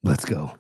Let's go.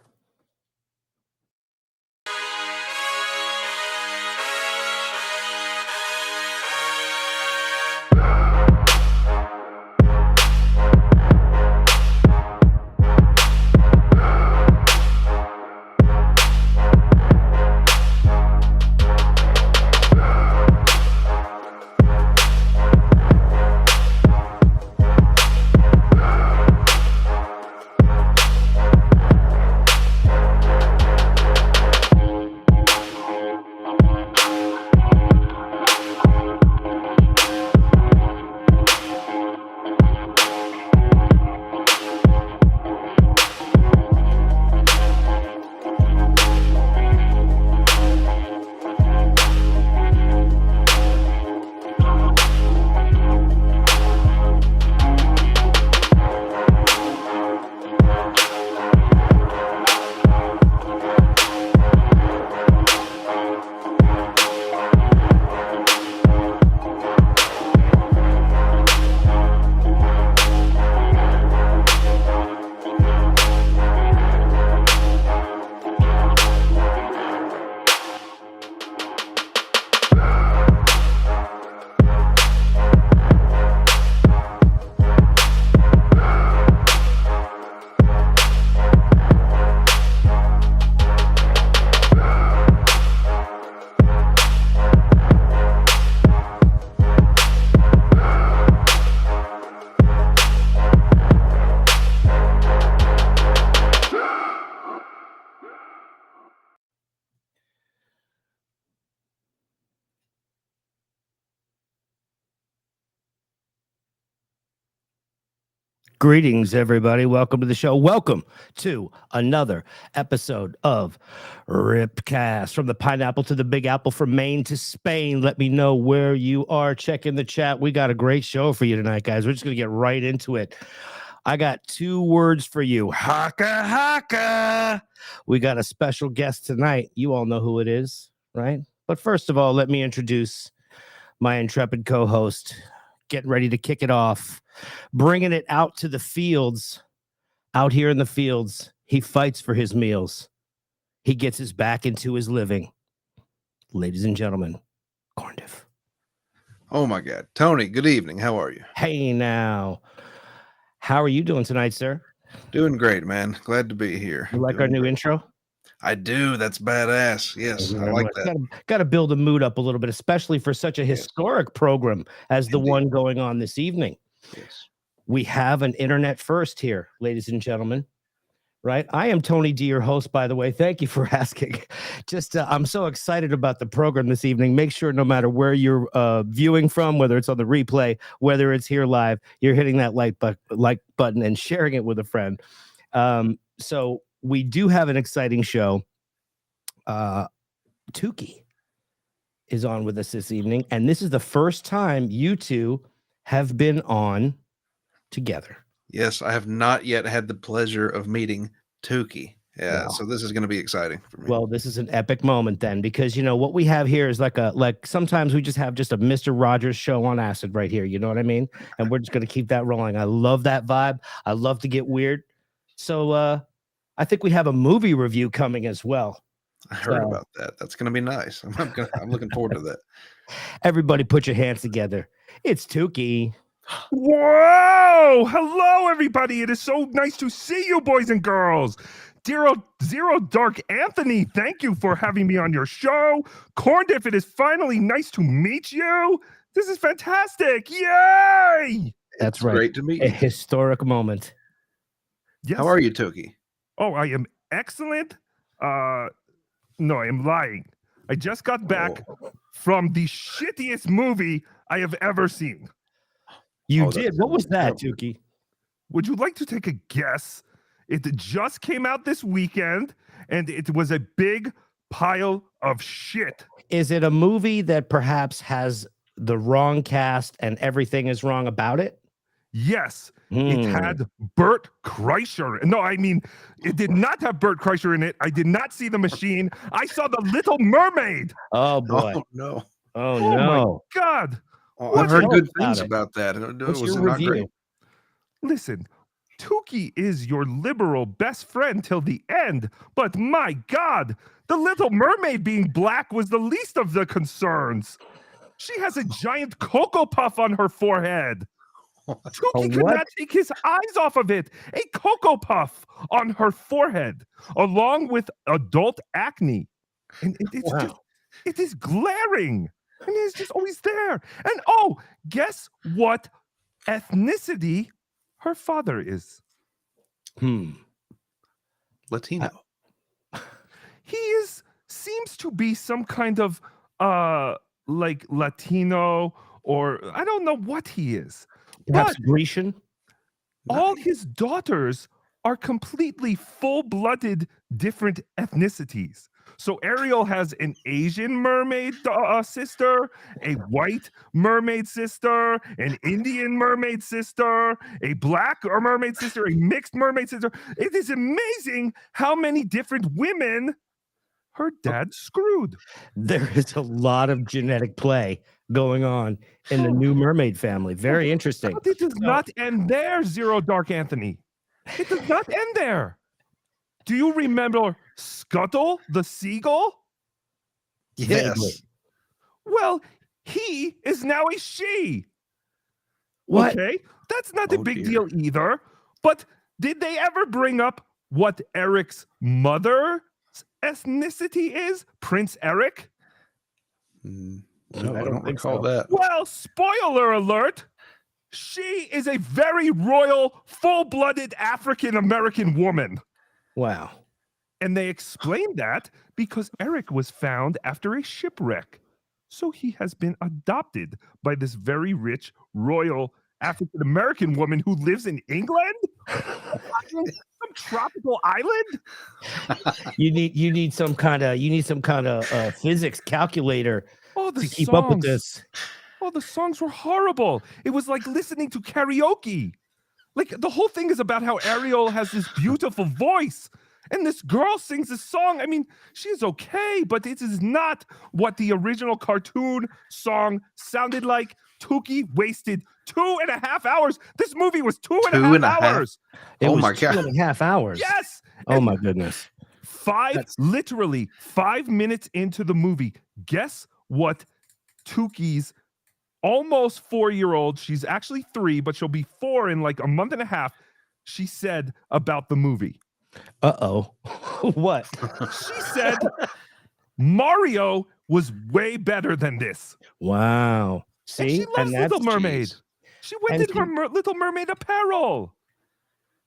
Greetings, everybody. Welcome to the show. Welcome to another episode of RipCast. From the pineapple to the Big Apple, from Maine to Spain. Let me know where you are. Check in the chat. We got a great show for you tonight, guys. We're just going to get right into it. I got 2 words for you. Haka haka. We got a special guest tonight. You all know who it is, right? But first of all, let me introduce my intrepid co-host. Getting ready to kick it off. Bringing it out to the fields. Out here in the fields, he fights for his meals. He gets his back into his living. Ladies and gentlemen, Corndiff. Oh my God. Tony, good evening. How are you? Hey now. How are you doing tonight, sir? Doing great, man. Glad to be here. You like our new intro? I do. That's badass. Yes, I like that. Got to build a mood up a little bit, especially for such a historic program as the one going on this evening. Yes. We have an internet first here, ladies and gentlemen. Right? I am Tony D, your host, by the way. Thank you for asking. Just, I'm so excited about the program this evening. Make sure no matter where you're viewing from, whether it's on the replay, whether it's here live, you're hitting that like button and sharing it with a friend. So we do have an exciting show. Tookie is on with us this evening, and this is the first time you two have been on together. Yes, I have not yet had the pleasure of meeting Tookie. Yeah, so this is going to be exciting for me. Well, this is an epic moment then, because you know what we have here is like sometimes we just have just a Mr. Rogers show on acid right here. You know what I mean? And we're just going to keep that rolling. I love that vibe. I love to get weird. So I think we have a movie review coming as well. I heard about that. That's going to be nice. I'm looking forward to that. Everybody put your hands together. It's Tookie. Whoa! Hello, everybody. It is so nice to see you, boys and girls. Zero Dark Anthony, thank you for having me on your show. Corndiff, it is finally nice to meet you. This is fantastic. Yay! That's right. Great to meet you. A historic moment. Yes. How are you, Tookie? Oh, I am excellent. No, I am lying. I just got back from the shittiest movie I have ever seen. You did? What was that, Tookie? Would you like to take a guess? It just came out this weekend, and it was a big pile of shit. Is it a movie that perhaps has the wrong cast and everything is wrong about it? Yes. It had Bert Kreischer. No, I mean, it did not have Bert Kreischer in it. I did not see The Machine. I saw The Little Mermaid. Oh, boy. Oh, no. Oh, no. My God. I've heard good things it? about that. What's your review? Listen, Tookie is your liberal best friend till the end, but my God, the Little Mermaid being black was the least of the concerns. She has a giant Cocoa Puff on her forehead. Tookie could not take his eyes off of it. A Cocoa Puff on her forehead, along with adult acne. And it is glaring. And it's just always there. And oh, guess what ethnicity her father is? Latino. He seems to be some kind of like Latino, or I don't know what he is. Perhaps But Grecian. all his daughters are completely full-blooded different ethnicities. So Ariel has an Asian mermaid sister, a white mermaid sister, an Indian mermaid sister, a black mermaid sister, a mixed mermaid sister. It is amazing how many different women her dad screwed. There is a lot of genetic play going on in the new mermaid family. Very interesting. But it does not end there, Zero Dark Anthony. It does not end there. Do you remember Scuttle the seagull? Yes. Well, he is now a she. What? Okay, that's not a Oh, big dear. deal either. But did they ever bring up what Eric's mother's ethnicity is? Prince Eric? No, I I don't don't think recall so. that. Well, spoiler alert. She is a very royal, full-blooded African-American woman. Wow. And they explained that because Eric was found after a shipwreck. So he has been adopted by this very rich, royal African-American woman who lives in England? Some tropical island? You need some kind of physics calculator Oh, the to keep up with this. Oh, the songs were horrible. It was like listening to karaoke. Like the whole thing is about how Ariel has this beautiful voice. And this girl sings this song. I mean, she's okay, but it is not what the original cartoon song sounded like. Tookie wasted 2.5 hours. This movie was 2.5 hours. It Oh was my God. 2.5 hours. Yes. Oh my goodness. Literally 5 minutes into the movie. Guess what Tookie's almost 4-year-old, she's actually 3, but she'll be 4 in like a month and a half, she said about the movie. Uh-oh. What? She said Mario was way better than this. Wow. And See? she loves that's Little Mermaid. Jeez. She went in her Little Mermaid apparel.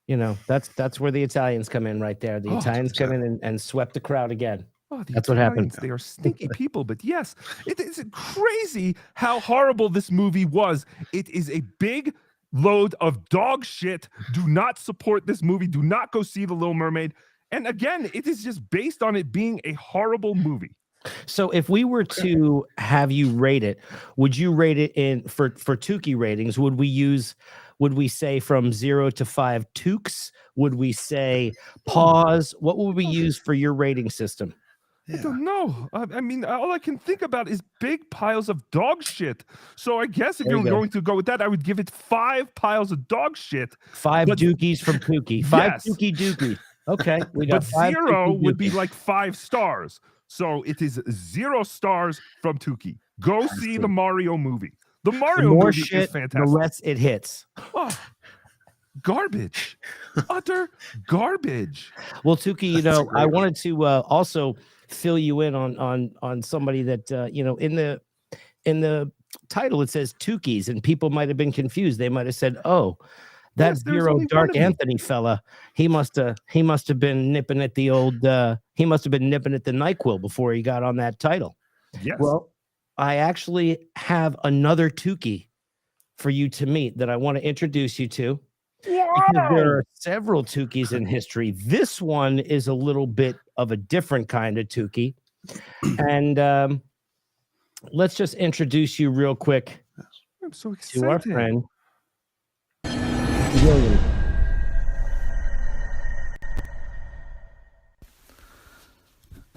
You know, that's where the Italians come in right there. The Oh, Italians come in and swept the crowd again. Oh, the That's what happened. Italians, they are stinky people, but yes, it is crazy how horrible this movie was. It is a big load of dog shit. Do not support this movie. Do not go see The Little Mermaid. And again, it is just based on it being a horrible movie. So if we were to have you rate it, would you rate it in for Tookie ratings? Would we say from 0 to 5 Tooks? Would we say pause? What would we use for your rating system? I don't know. I mean, all I can think about is big piles of dog shit. So I guess if There you you're go. going to go with that, I would give it 5 piles of dog shit. 5 But- Dookies from Tookie. 5 Yes. Tookie Dookie. Okay, we got But 5 0 Tookie would be Dookies. like 5 stars. So it is 0 stars from Tookie. Go see the Mario movie. The The Mario more movie shit, is the fantastic. less it hits. Oh, garbage. Utter garbage. Well, Tookie, you That's a know, great I one. wanted to also fill you in on somebody that you know, in the title it says Tookies, and people might have been confused. They might have said, "Oh, that Yes, there's Zero only one Dark of me." Anthony fella, he must have been nipping at the old he must have been nipping at the NyQuil before he got on that title." Yes. Well, I actually have another Tookie for you to meet that I want to introduce you to. Because there are several Tookies in history. This one is a little bit of a different kind of Tookie. And let's just introduce you real quick I'm so to our excited. friend, William.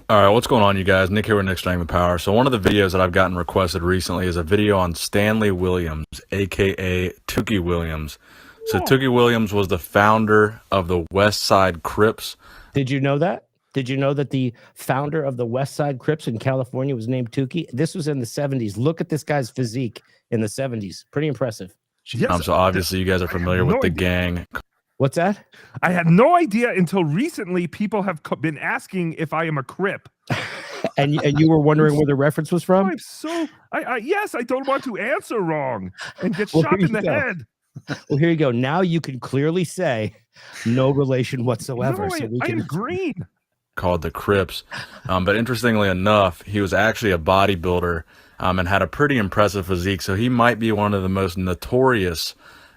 All right, what's going on, you guys? Nick here with Nick's Strength and Power. So one of the videos that I've gotten requested recently is a video on Stanley Williams, aka Tookie Williams. So Tookie Williams was the founder of the West Side Crips. Did you know that? Did you know that the founder of the West Side Crips in California was named Tookie? This was in the 70s. Look at this guy's physique in the 70s. Pretty impressive. Yes, So obviously you guys are familiar with the gang. What's that? I had no idea until recently. People have been asking if I am a Crip. and you were wondering where the reference was from? I'm so yes, I don't want to answer wrong and get Well, shot here in the you go. head. Well, here you go. Now you can clearly say no relation whatsoever. No, so we I can am green. Called the Crips. But interestingly enough, he was actually a bodybuilder and had a pretty impressive physique. So he might be one of the most notorious,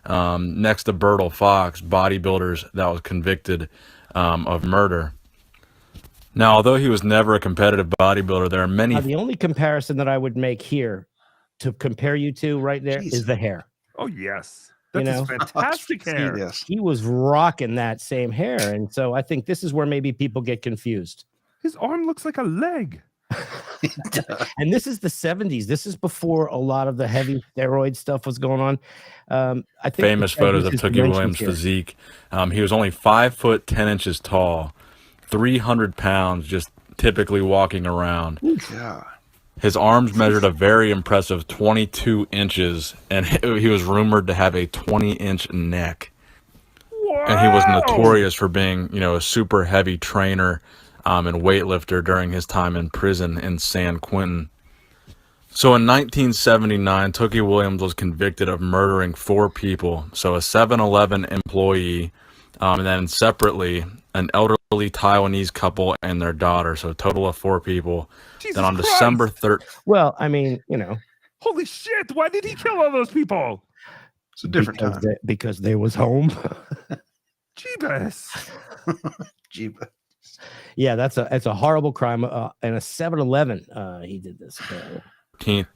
next to Bertil Fox, bodybuilders that was convicted of murder. Now, although he was never a competitive bodybuilder, there are many. Now, the only comparison that I would make here to compare you to right there is Jeez. the hair. Oh yes, You that's know? fantastic hair. Yes. He was rocking that same hair. And so I think this is where maybe people get confused. His arm looks like a leg. And this is the 70s. This is before a lot of the heavy steroid stuff was going on. I think Famous photos of his Tookie dimensions Williams' here. physique. He was only 5 foot 10 inches tall, 300 pounds, just typically walking around. Yeah. His arms measured a very impressive 22 inches, and he was rumored to have a 20-inch neck. Wow. And he was notorious for being, a super heavy trainer and weightlifter during his time in prison in San Quentin. So in 1979, Tookie Williams was convicted of murdering 4 people. So a 7-Eleven employee, and then separately an elderly Taiwanese couple and their daughter. So a total of 4 people. Jesus Then on Christ. December 3rd, Well, I mean, Holy shit! Why did he kill all those people? It's a different because time. because they was home. Jeebus. Jeeba. Yeah, that's a horrible crime. And a 7-Eleven, he did this.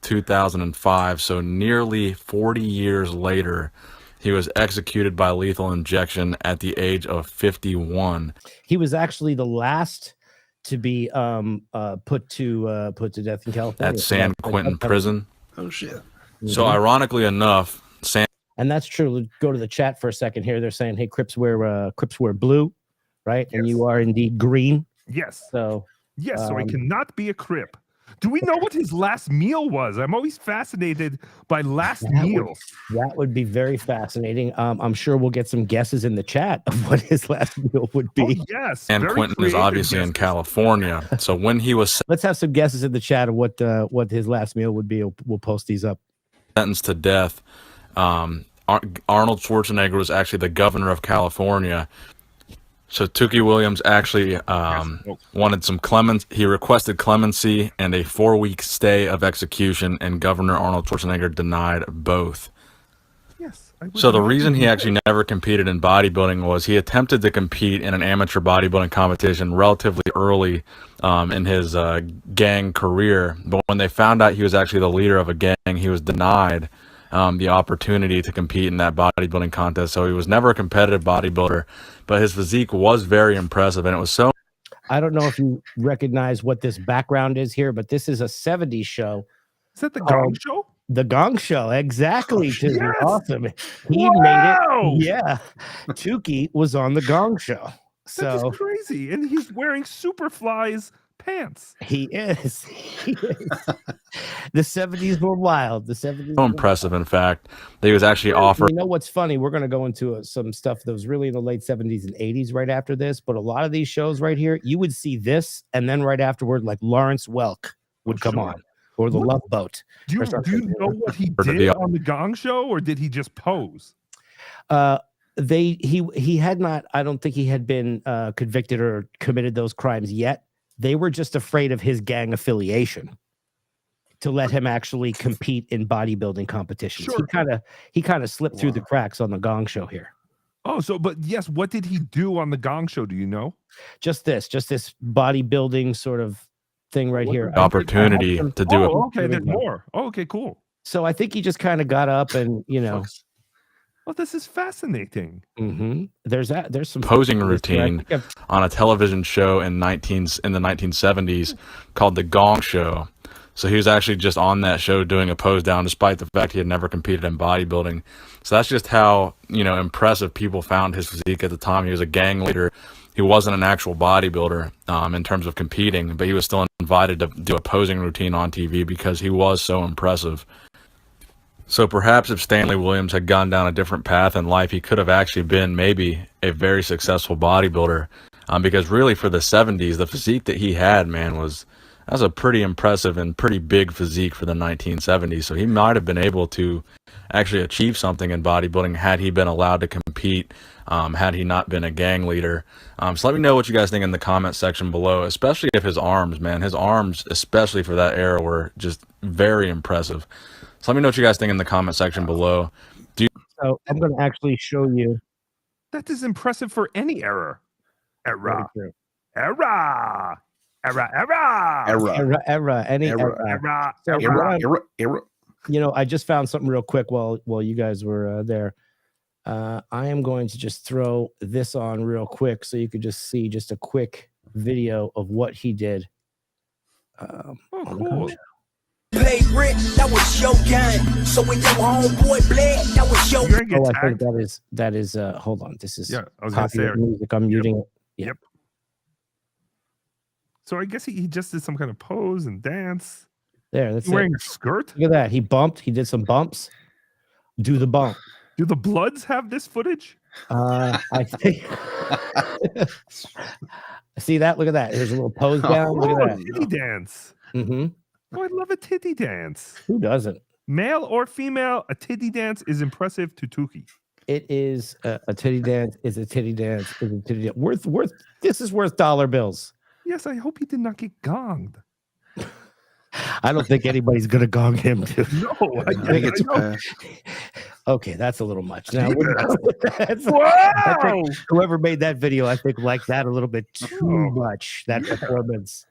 2005, so nearly 40 years later, he was executed by lethal injection at the age of 51. He was actually the last to be put to death in California. At San Quentin prison. Oh shit. So ironically enough, And that's true. Go to the chat for a second here. They're saying, "Hey, Crips wear blue, right? And Yes. you are indeed green." Yes. So Yes. So he cannot be a Crip. Do we know what his last meal was? I'm always fascinated by last meals. that would be very fascinating. I'm sure we'll get some guesses in the chat of what his last meal would be. Oh, yes. San very Quentin is creative obviously in guesses. California. So when he was Let's have some guesses in the chat of what his last meal would be. We'll post these up. sentenced to death, Arnold Schwarzenegger was actually the governor of California. So Tookie Williams actually wanted some he requested clemency and a 4-week stay of execution, and Governor Arnold Schwarzenegger denied both. Yes. I would So the love reason to he do actually never competed in bodybuilding was he attempted to compete in an amateur bodybuilding competition relatively early in his gang career. But when they found out he was actually the leader of a gang, he was denied the opportunity to compete in that bodybuilding contest. So he was never a competitive bodybuilder, but his physique was very impressive, and it was so. I don't know if you recognize what this background is here, but this is a 70s show. Is that the Gong Show? The Gong Show, exactly. Oh, Tizzy. yes. Awesome. He Wow. made it. Yeah. Tukey was on the Gong Show. That So is crazy. And he's wearing Superfly's pants. he is. He is. The 70s were wild. The 70s So were impressive, in fact, that he was actually wild. offered. You know what's funny? We're going to go into some stuff that was really in the late 70s and 80s right after this. But a lot of these shows right here, you would see this, and then right afterward, like Lawrence Welk would come Sure. on, or the Love Boat. Do you or something. know what he Or did the- on the Gong Show, or did he just pose? He had not. I don't think he had been convicted or committed those crimes yet. They were just afraid of his gang affiliation to let him actually compete in bodybuilding competitions. Sure. He kind of slipped through the cracks on the Gong Show here. Oh, but yes, what did he do on the Gong Show? Do you know? Just this bodybuilding sort of thing right here. Opportunity to do it. Oh, okay, there's more. Oh, okay, cool. So I think he just kind of got up and Oh, this is fascinating. there's some Posing I routine think I've- on a television show in the 1970s called The Gong Show. So he was actually just on that show doing a pose down, despite the fact he had never competed in bodybuilding. So that's just how, impressive people found his physique at the time. He was a gang leader. He wasn't an actual bodybuilder in terms of competing, but he was still invited to do a posing routine on TV because he was so impressive. So perhaps if Stanley Williams had gone down a different path in life, he could have actually been maybe a very successful bodybuilder. Because really for the 70s, the physique that he had, man, that's a pretty impressive and pretty big physique for the 1970s. So he might have been able to actually achieve something in bodybuilding had he been allowed to compete, had he not been a gang leader. So let me know what you guys think in the comment section below, especially if his arms, especially for that era, were just very impressive. So let me know what you guys think in the comment section below. So I'm going to actually show you. That is impressive for any era. Any era. I just found something real quick while you guys were there. I am going to just throw this on real quick so you could just see just a quick video of what he did. Cool. Play rich, that was your game. So when your homeboy bled, that was your. I think that is. Hold on, this is I was gonna say music. I'm muting it. Yep. So I guess he just did some kind of pose and dance. There, that's wearing a skirt. Look at that. He bumped. He did some bumps. Do the bump. Do the Bloods have this footage? I think. See that? Look at that. There's a little pose down. Look at that. Titty dance. Mm-hmm. Oh, I love a titty dance. Who doesn't? Male or female, a titty dance is impressive to Tookie. It is a titty dance. Is a titty dance. Is a titty dance. Worth. This is worth dollar bills. Yes, I hope he did not get gonged. I don't think anybody's gonna gong him, dude. No, I think it's okay. That's a little much. Now, wow! Whoever made that video, I think liked that a little bit too much. That performance.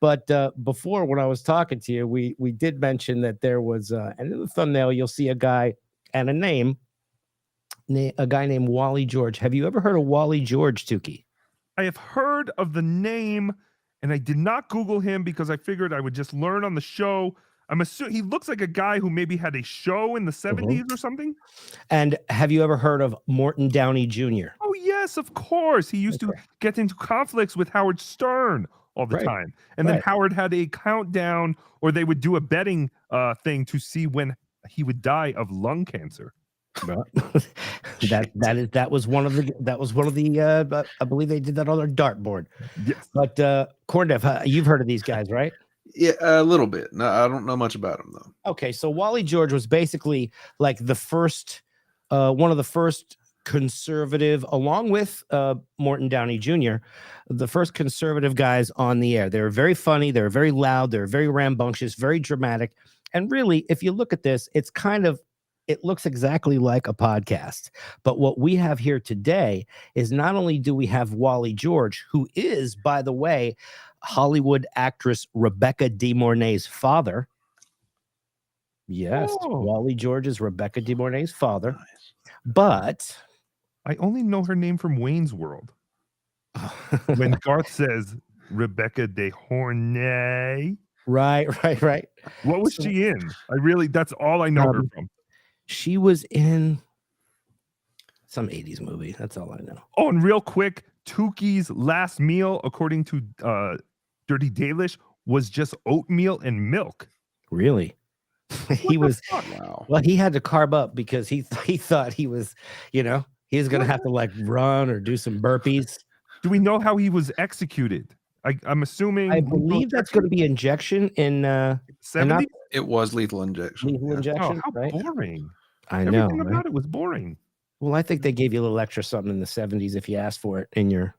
But before, when I was talking to you, we did mention that there was, and in the thumbnail, you'll see a guy and a guy named Wally George. Have you ever heard of Wally George, Tookie? I have heard of the name, and I did not Google him because I figured I would just learn on the show. I'm assuming he looks like a guy who maybe had a show in the 70s or something. And have you ever heard of Morton Downey Jr.? Oh, yes, of course. He used to get into conflicts with Howard Stern all the time. And then Howard had a countdown, or they would do a betting thing to see when he would die of lung cancer. that was one of the I believe they did that on their dartboard. Yes. But Corndef, you've heard of these guys, right? Yeah, a little bit. No, I don't know much about him though. Okay, so Wally George was basically like the first one of the first conservative, along with Morton Downey Jr., the first conservative guys on the air. They were very funny, they were very loud, they were very rambunctious, very dramatic. And really, if you look at this, it looks exactly like a podcast. But what we have here today is not only do we have Wally George, who is, by the way, Hollywood actress Rebecca De Mornay's father. Yes, Wally George is Rebecca De Mornay's father. Nice. But I only know her name from Wayne's World. When Garth says Rebecca De Hornay. Right. What was she in? That's all I know her from. She was in some 80s movie. That's all I know. Oh, and real quick, Tookie's last meal, according to Dirty Dalish, was just oatmeal and milk. Really? He was wow. Well, he had to carb up because he thought he was, he was gonna have to like run or do some burpees. Do we know how he was executed? I'm assuming. I believe that's going to be injection in 70s. It was lethal injection. Lethal injection. How right? boring! I know. Everything about it was boring. Well, I think they gave you a little extra something in the 70s if you asked for it in your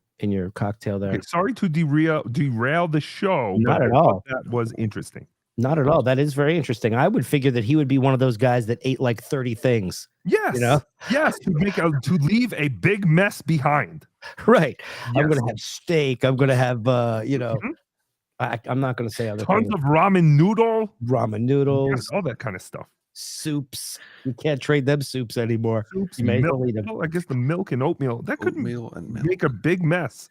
cocktail there. Okay, sorry to derail the show. Not at all. That was interesting. Not at all. That is very interesting. I would figure that he would be one of those guys that ate like 30 things. Yes. Yes. To leave a big mess behind. Right. Yes. I'm going to have steak. I'm going to have, I'm not going to say other tons things. of ramen noodles. Yes, all that kind of stuff. Soups. You can't trade them soups anymore. Soups, milk. I guess the milk and oatmeal. That could make a big mess.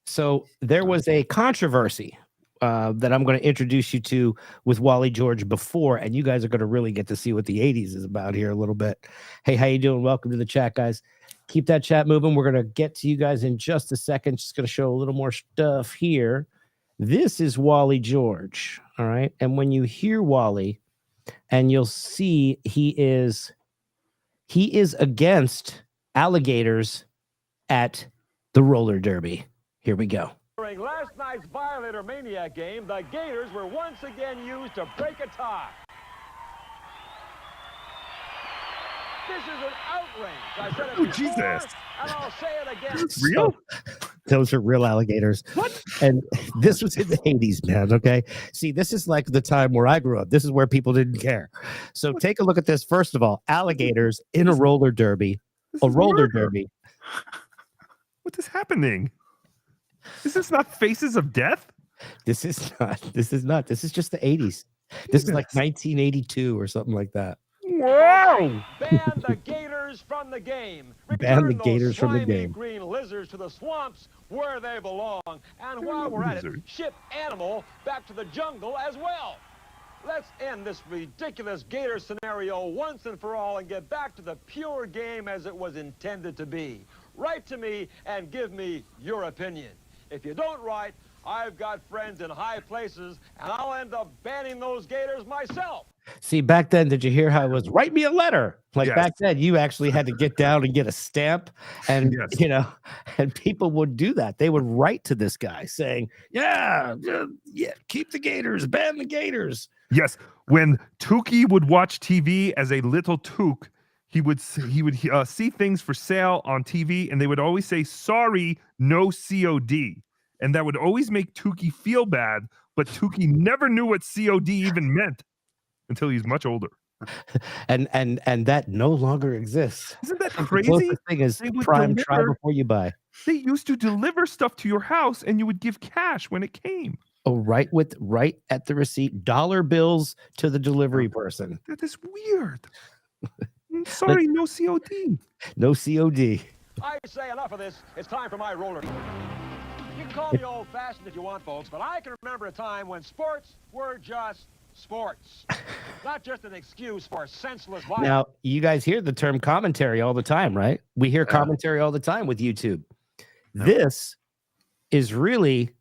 So there was a controversy that I'm going to introduce you to with Wally George before, and you guys are going to really get to see what the 80s is about here a little bit. Hey, how you doing? Welcome to the chat, guys. Keep that chat moving. We're going to get to you guys in just a second. Just going to show a little more stuff here. This is Wally George, all right? And when you hear Wally, and you'll see he is against alligators at the roller derby. Here we go. During last night's Violator Maniac game, the Gators were once again used to break a tie. This is an outrage. I said it before, Jesus. and I'll say it again. Real? Those are real alligators. What? And this was in the 80s, man. Okay. See, this is like the time where I grew up. This is where people didn't care. So take a look at this. First of all, alligators in a roller derby. A roller derby. What is happening? Is this not Faces of Death? This is not. This is just the 80s. This is like 1982 or something like that. Wow! Ban the Gators from the game. Ban the Return those Gators from the slimy game. green lizards to the swamps where they belong. And while we're at it, Lizard. ship Animal back to the jungle as well. Let's end this ridiculous Gator scenario once and for all and get back to the pure game as it was intended to be. Write to me and give me your opinion. If you don't write, I've got friends in high places, and I'll end up banning those Gators myself. See, back then, did you hear how it was? Write me a letter. Like Yes. back then, you actually had to get down and get a stamp, and Yes. and people would do that. They would write to this guy saying, "Yeah, keep the Gators, ban the Gators." Yes. When Tookie would watch TV as a little Took, he would see things for sale on TV, and they would always say, "Sorry, no COD," and that would always make Tookie feel bad. But Tookie never knew what COD even meant until he's much older. And that no longer exists. Isn't that The crazy? closest thing is They would prime try deliver- before you buy. They used to deliver stuff to your house, and you would give cash when it came. Oh, right at the receipt, dollar bills to the delivery person. That is weird. Sorry, no COD. No COD. I say enough of this. It's time for my roller. You can call me old-fashioned if you want, folks, but I can remember a time when sports were just sports. Not just an excuse for senseless violence. Now, you guys hear the term commentary all the time, right? We hear commentary all the time with YouTube. This is really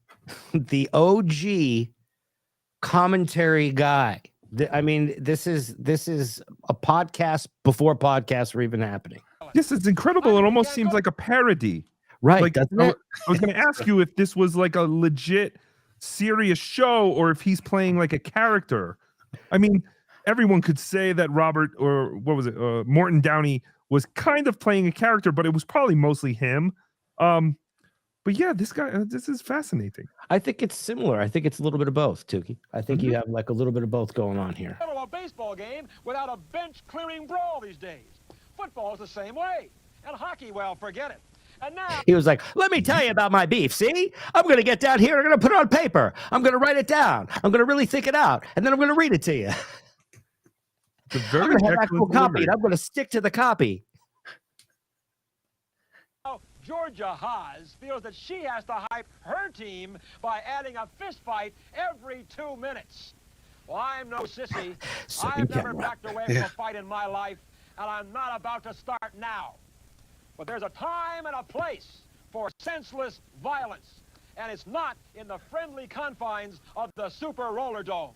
the OG commentary guy. I mean, this is a podcast before podcasts were even happening. This is incredible. It almost seems like a parody. Right, Like, doesn't I it? was going to ask you if this was like a legit serious show or if he's playing like a character. I mean, everyone could say that Robert, or what was it, Morton Downey was kind of playing a character, but it was probably mostly him. But yeah, this guy, this is fascinating. I think it's similar. I think it's a little bit of both, Tookie. I think you have like a little bit of both going on here. Go to a baseball game without a bench-clearing brawl these days. Football is the same way. And hockey, well, forget it. And now... He was like, let me tell you about my beef. See, I'm going to get down here. I'm going to put it on paper. I'm going to write it down. I'm going to really think it out. And then I'm going to read it to you. It's a I'm very going to have actual excellent copy. delivery. And I'm going to stick to the copy. Georgia Haas feels that she has to hype her team by adding a fist fight every 2 minutes. Well, I'm no sissy. Second I've never camera. backed away from a fight in my life, and I'm not about to start now. But there's a time and a place for senseless violence, and it's not in the friendly confines of the Super Roller Dome.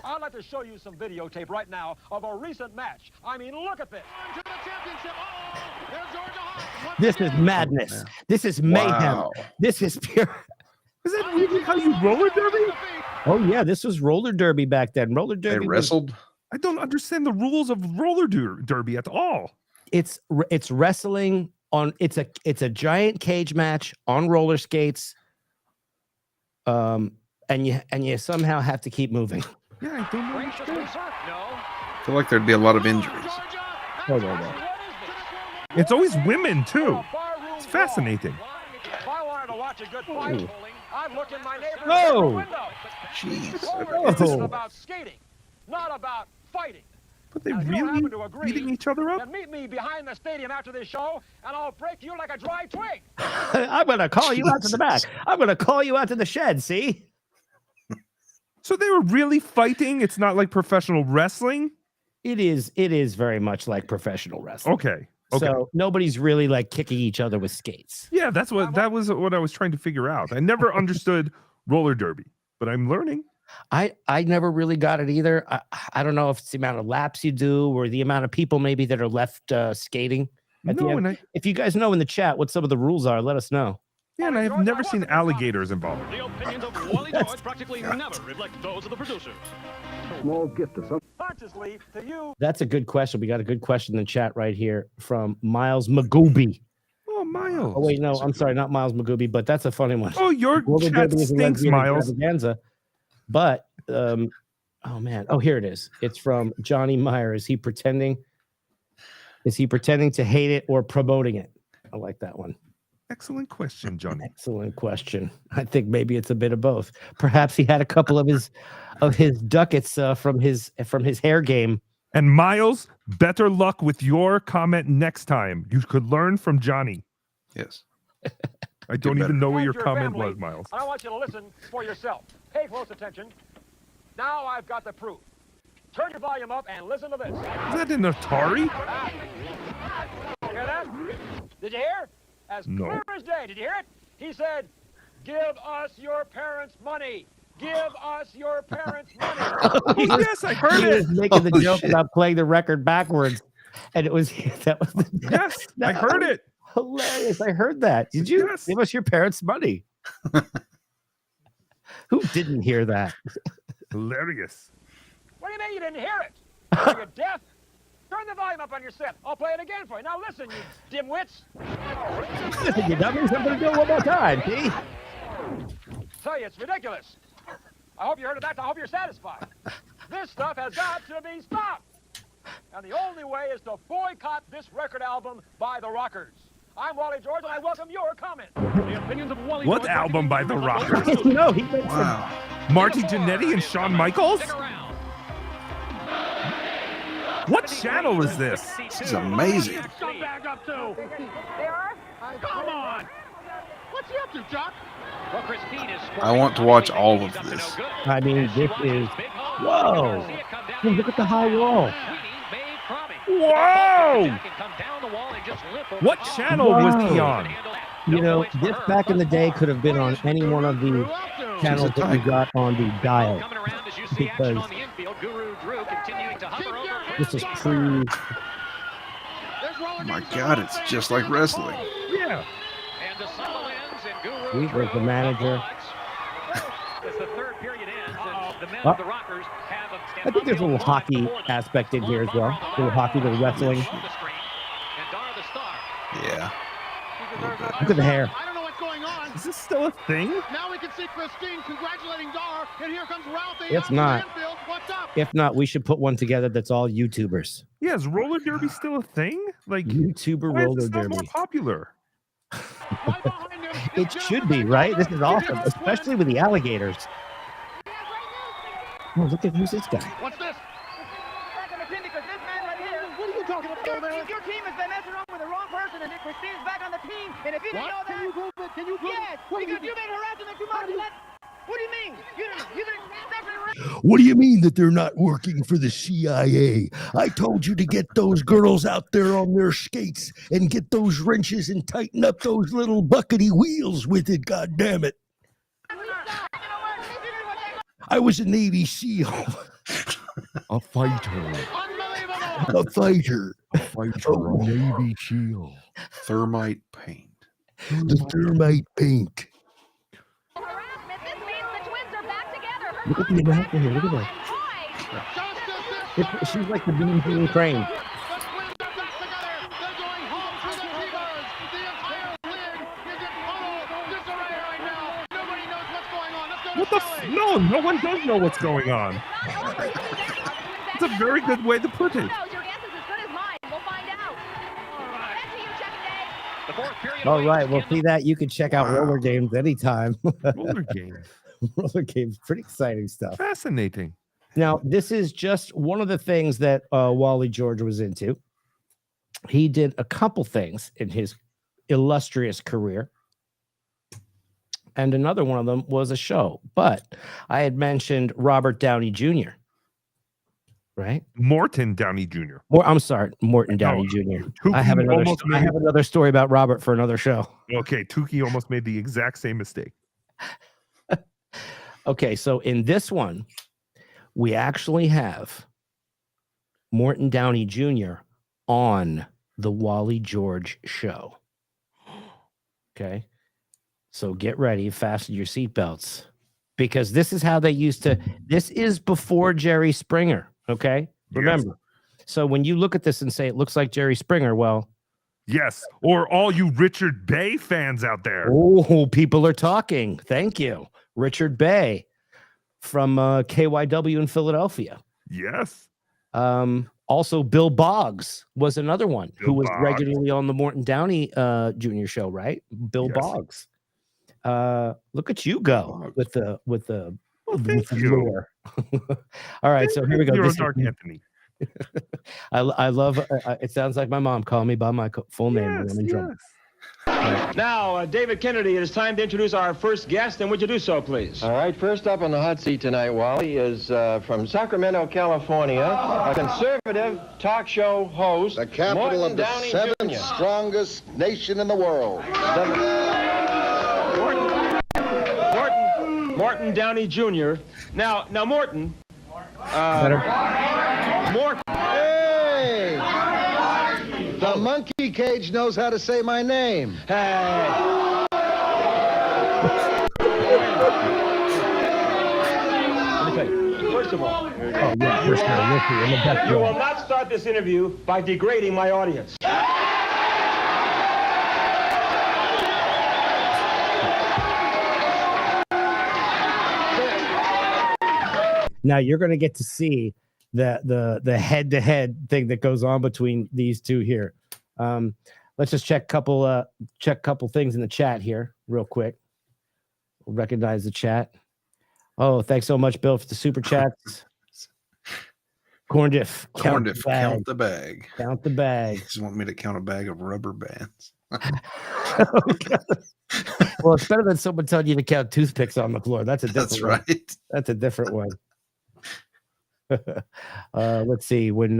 I'd like to show you some videotape right now of a recent match. I mean, look at this. To the championship. Oh, there's Georgia Haas. Once This is again. madness. This is mayhem. Wow. This is pure. Is that really how you roller derby? Oh, yeah. This was roller derby back then. Roller They derby. was- wrestled. I don't understand the rules of roller derby at all. It's wrestling on. It's a giant cage match on roller skates. And you somehow have to keep moving. Yeah, I don't Graciously, understand. sir? No. I feel like there'd be a lot of injuries. Georgia. Oh, no. What is this? It's always women too. A barroom It's fascinating. brawl. If I wanted to watch a good fight, I'd look in my neighbor's No. bedroom window. Jeez. Roller derby is Oh. about skating, not about fighting. But they Now, if you really happen to agree, beating each other up? Then meet me behind the stadium after this show, and I'll break you like a dry twig. I'm going to call you out to the back. I'm going to call you out to the shed. See? So they were really fighting. It's not like professional wrestling. It is very much like professional wrestling. Okay. So nobody's really like kicking each other with skates. Yeah, that was what I was trying to figure out. I never understood roller derby, but I'm learning. I never really got it either. I don't know if it's the amount of laps you do or the amount of people maybe that are left skating. If you guys know in the chat what some of the rules are, let us know. Yeah, and I've never seen alligators involved. The opinions of Wally George practically never reflect those of the producers. Small gift to some. Consciously to you. That's a good question. We got a good question in the chat right here from Miles Magooby. Oh, Miles. Oh, wait, no, I'm sorry, not Miles Magooby, but that's a funny one. Oh, your chat stinks, Miles. But, oh, man. Oh, here it is. It's from Johnny Meyer. Is he pretending to hate it or promoting it? I like that one. Excellent question, Johnny. Excellent question. I think maybe it's a bit of both. Perhaps he had a couple of his ducats from his hair game. And Miles, better luck with your comment next time. You could learn from Johnny. Yes. I don't even know what your comment family. was, Miles. I want you to listen for yourself. Pay close attention. Now I've got the proof. Turn your volume up and listen to this. Is that an Atari? Hear that? Did you hear? As clear as day. Did you hear it? He said, "Give us your parents' money. Give us your parents' money." Oh, yes, I heard He was making the joke about playing the record backwards, and it was yes, I heard it. Hilarious. I heard that. Did you? Yes. Give us your parents' money. Who didn't hear that? Hilarious. What do you mean you didn't hear it? Are you deaf? Turn the volume up on your set. I'll play it again for you. Now listen, you dimwits. You dummies, I'm going to do it one more time, see? Tell you, it's ridiculous. I hope you heard of that. I hope you're satisfied. This stuff has got to be stopped. And the only way is to boycott this record album by the Rockers. I'm Wally George, and I welcome your comment. The opinions of Wally What George album by the Rockers? No, he went Wow. Marty Jannetty and Shawn Michaels? Stick around. What channel is this? This is amazing. Scumbag up to. They are? Come on. What's he up to, Chuck? Well, Christine is I want to watch all of this. I mean, this is... Whoa. Hey, look at the high wall. Whoa! What channel was he on? You know, this back in the day could have been on any one of the channels that we got on the dial. Because this is pre... Oh my God, it's just like wrestling. Yeah. He was the manager. I think there's a little hockey aspect in here as well. A little hockey, a little wrestling. Yeah. Look at the hair. I don't know what's going on. Is this still a thing? Now we can see Christine congratulating Dar, and here comes Ralphie. It's not. What's up? If not, we should put one together that's all YouTubers. Yeah, is roller derby still a thing? Like, YouTuber why is roller this not more derby. popular? Right behind him is It should be, right? This is awesome, especially with the alligators. Oh, look at who's this guy. What's this? Back on the team because this man right here. What are you talking about over there? Your team has been messing around with the wrong person, and Christine's back on the team. And if you didn't know What? that, Can you prove it? Can you prove yes, it? What do because you you've been harassing them too much. What do you mean? You've been sexually harassing. What do you mean that they're not working for the CIA? I told you to get those girls out there on their skates and get those wrenches and tighten up those little buckety wheels with it, God damn it. I was a Navy SEAL. A fighter. Unbelievable. A fighter. A fighter. A Navy SEAL. Thermite paint. The thermite paint. Harassment. This means the twins are back together. Her Look at the American here. Look at that. boys. She's like the beam being crane. The twins are back together. They're going home through the T-bars. The entire league is in total disarray right now. Nobody knows what's going on. Let's go to What the Kelly. No one does know what's going on. It's a very good way to put it. Your guess is as good as mine. We'll find out. Back to you, Chuck and Dave. The fourth period All awaits. right, well, see that? You can check out roller games anytime. Roller game. Roller games, pretty exciting stuff. Fascinating. Now, this is just one of the things that Wally George was into. He did a couple things in his illustrious career. and another one of them was a show. But I had mentioned Robert Downey Jr., right? Morton Downey Jr. I'm sorry, Morton Downey Jr. I have another story about Robert for another show. Okay, Tookie almost made the exact same mistake. Okay, so in this one, we actually have Morton Downey Jr. on the Wally George Show. Okay, so get ready, fasten your seatbelts, because this is how they used to. This is before Jerry Springer. Okay, remember. Yes. So when you look at this and say it looks like Jerry Springer, well, yes. Or all you Richard Bay fans out there. Oh, people are talking. Thank you, Richard Bay from KYW in Philadelphia. Yes. Also, Bill Boggs was another one who was regularly on the Morton Downey Jr. show, right? Bill Boggs. Look at you go with the lure. All right, so here we go. You're Dark Anthony. I love it. Sounds like my mom called me by my full name when I'm in trouble. Now, David Kennedy, it is time to introduce our first guest, and would you do so, please? All right, first up on the hot seat tonight, Wally, is from Sacramento, California, a conservative talk show host, the capital Morton of the Downey seventh Jr. strongest nation in the world. Morton Downey Jr. Now, Morton. Morton. Hey! The monkey cage knows how to say my name. Hey. Let me tell you, first of all, you will not start this interview by degrading my audience. Now you're going to get to see the head-to-head thing that goes on between these two here. Let's just check couple things in the chat here real quick. We'll recognize the chat. Oh, thanks so much, Bill, for the super chats. Corndiff, count the bag. Count the bag. You just want me to count a bag of rubber bands. Well, it's better than someone telling you to count toothpicks on the floor. That's a different one. Right. That's a different one. Let's see. When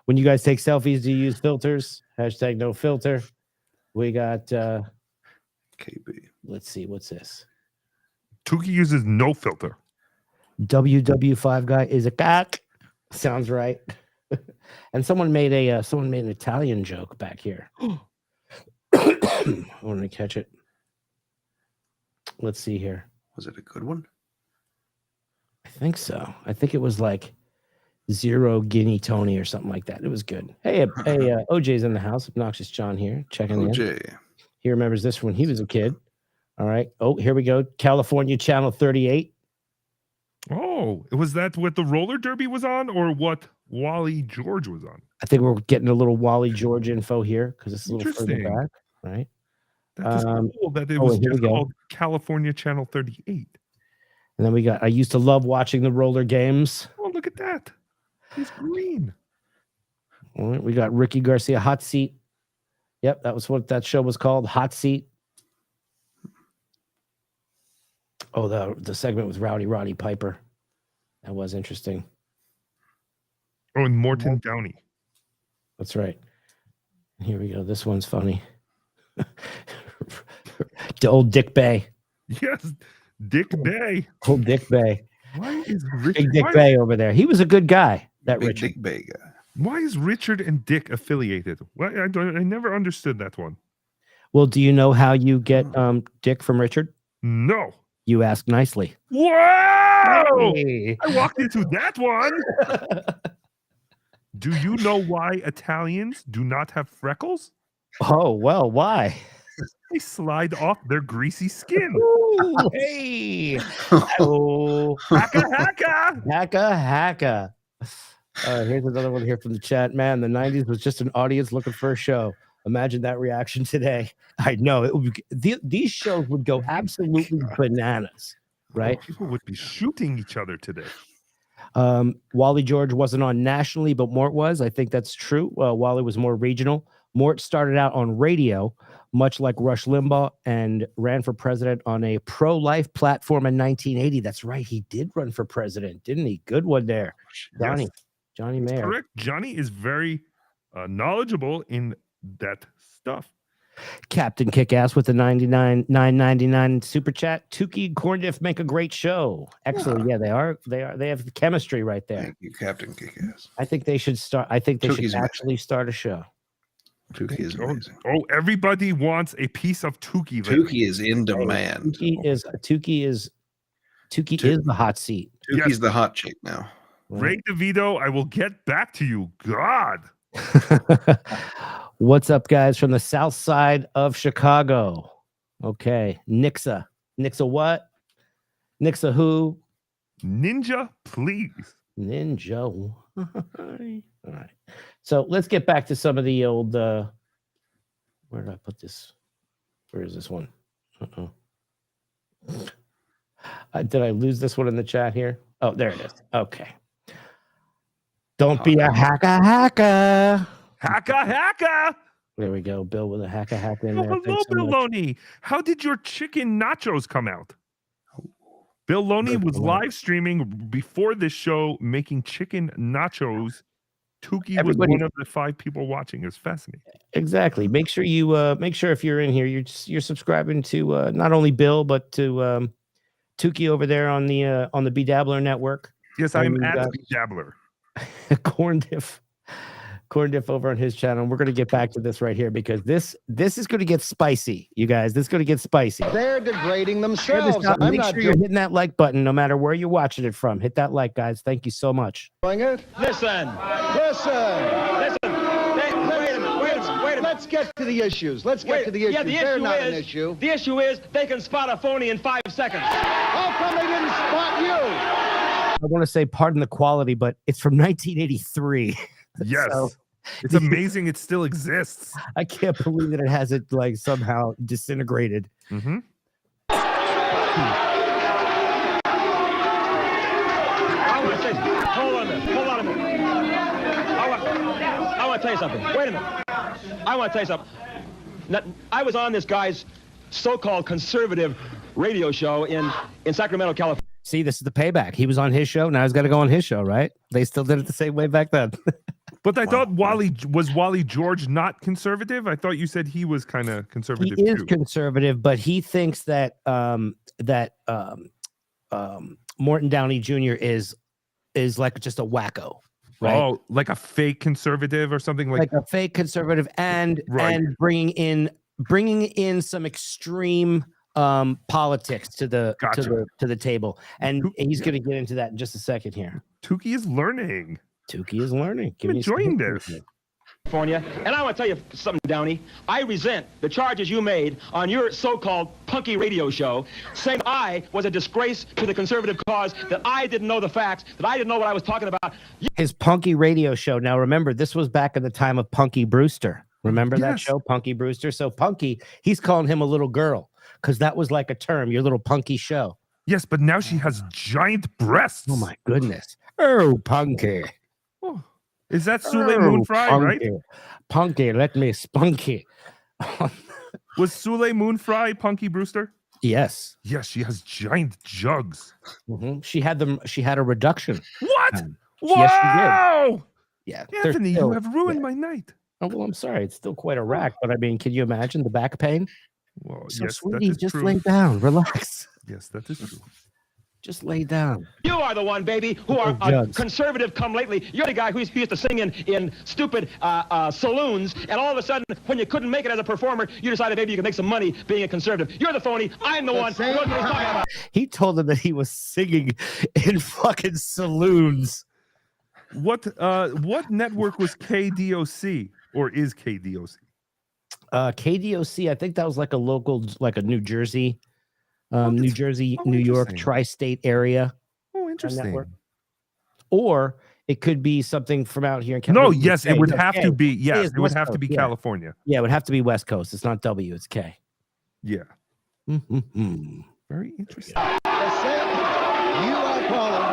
you guys take selfies, do you use filters? Hashtag no filter. We got KB. Let's see. What's this? Tookie uses no filter. WW5 guy is a cock. Sounds right. And someone made an Italian joke back here. I want to catch it. Let's see here. Was it a good one? I think so. I think it was like Zero Guinea Tony or something like that. It was good. Hey, OJ's in the house. Obnoxious John here. Checking OJ. in. He remembers this when he was a kid. All right. Oh, here we go. California Channel 38. Oh, was that what the roller derby was on, or what Wally George was on? I think we're getting a little Wally George info here because it's a little further back, right? That's cool that it was just called California Channel 38. And then we got, I used to love watching the roller games. Oh, look at that. He's green. All right, we got Ricky Garcia, Hot Seat. Yep, that was what that show was called, Hot Seat. Oh, the segment with Roddy Piper. That was interesting. Oh, and Morton Downey. That's right. Here we go. This one's funny. The old Dick Bay. Yes, Dick Bay. Old Dick Bay. Why is Richard, Big Dick Bay over there? He was a good guy. That Big Richard Dick Bay guy. Why is Richard and Dick affiliated? Why I never understood that one. Well, do you know how you get Dick from Richard? No. You ask nicely. Wow! Hey. I walked into that one. Do you know why Italians do not have freckles? Oh, well, why? They slide off their greasy skin. Ooh, hey. Oh, Hacka. hacka. Here's another one here from the chat. Man, the 90s was just an audience looking for a show. Imagine that reaction today. I know it would be, these shows would go absolutely bananas, right? People would be shooting each other today. Wally George wasn't on nationally, but Mort was. I think that's true. Wally was more regional. Mort started out on radio, much like Rush Limbaugh, and ran for president on a pro-life platform in 1980. That's right. He did run for president, didn't he? Good one there. Johnny. Yes. Johnny That's Mayer. correct. Johnny is very knowledgeable in that stuff. Captain Kickass with the 999 super chat. Tookie and Corndiff make a great show. Excellent. Yeah, they are. They have the chemistry right there. Thank you, Captain Kickass. I think they should start. I think they Tookie's should actually start a show. Tookie is amazing. Oh, everybody wants a piece of Tookie. Tookie is in demand. Tookie is the hot seat. Tookie's the hot chick now. Ray DeVito, I will get back to you. God. What's up, guys, from the south side of Chicago? Okay. Nixa what? Nixa who? Ninja, please. Ninja. All right. So let's get back to some of the old where did I put this? Where is this one? Did I lose this one in the chat here? Oh, there it is. Okay. Don't be a hacker. Hacka. There we go. Bill with a hacka in there. Hello, Thanks so Bill much. Loney. How did your chicken nachos come out? Bill Loney was live streaming before this show making chicken nachos. Tookie was one of the 5 people watching. It was fascinating. Exactly. Make sure if you're in here, you're subscribing to not only Bill but to Tookie over there on the B Dabbler network. Yes, I'm at B Dabbler. Corndiff over on his channel. We're going to get back to this right here because this is going to get spicy, you guys. This is going to get spicy. They're degrading themselves. Make sure you're hitting that like button no matter where you're watching it from. Hit that like, guys. Thank you so much. doing it. Listen. Listen. Wait a minute. Let's get to the issues. Let's get to the issues. Yeah, They're not an issue. The issue is they can spot a phony in 5 seconds. How come they didn't spot you? I want to say pardon the quality, but it's from 1983. Yes. So, it's amazing it still exists. I can't believe that it hasn't like somehow disintegrated. Mm-hmm. Hold on a minute. I want to tell you something. Wait a minute. I want to tell you something. Now, I was on this guy's so-called conservative radio show in Sacramento, California. See, this is the payback. He was on his show. Now he's got to go on his show, right? They still did it the same way back then. But I thought Wally George not conservative? I thought you said he was kind of conservative. He is too. conservative, but he thinks that Morton Downey Jr. is like just a wacko, right? Oh, like a fake conservative or something like a fake conservative, and bringing in some extreme politics to the table, and he's going to get into that in just a second here. Tookie is learning. I'm enjoying this. California. And I want to tell you something, Downey. I resent the charges you made on your so-called punky radio show, saying I was a disgrace to the conservative cause, that I didn't know the facts, that I didn't know what I was talking about. His punky radio show. Now, remember, this was back in the time of Punky Brewster. Remember that show, Punky Brewster? So Punky, he's calling him a little girl because that was like a term, your little punky show. Yes, but now she has giant breasts. Oh, my goodness. Oh, Punky. Oh. Is that Sule Moonfry, Punky. right? Punky, let me spunky. Was Sule Moonfry Punky Brewster? Yes. Yes, she has giant jugs. Mm-hmm. She had a reduction. What? Wow! Yes, she did. Yeah. Anthony, you have ruined my night. Oh, well, I'm sorry. It's still quite a rack, but I mean, can you imagine the back pain? Well, so, yes, sweetie, that is just true. lay down. Relax. Yes, that is true. Just lay down. You are the one, baby, who are a conservative come lately. You're the guy who used to sing in stupid saloons, and all of a sudden, when you couldn't make it as a performer, you decided maybe you could make some money being a conservative. You're the phony. I'm the one who knows what he's talking about. He told them that he was singing in fucking saloons. What network was KDOC or is KDOC? KDOC, I think that was like a local, like a New Jersey. New Jersey, New York, tri-state area. Oh, interesting. Network. Or it could be something from out here in California. No, yes, it would have to be. Yes, it would have to be yeah. California. Yeah, it would have to be West Coast. It's not W, it's K. Yeah. Mm-hmm. Very interesting. You are calling.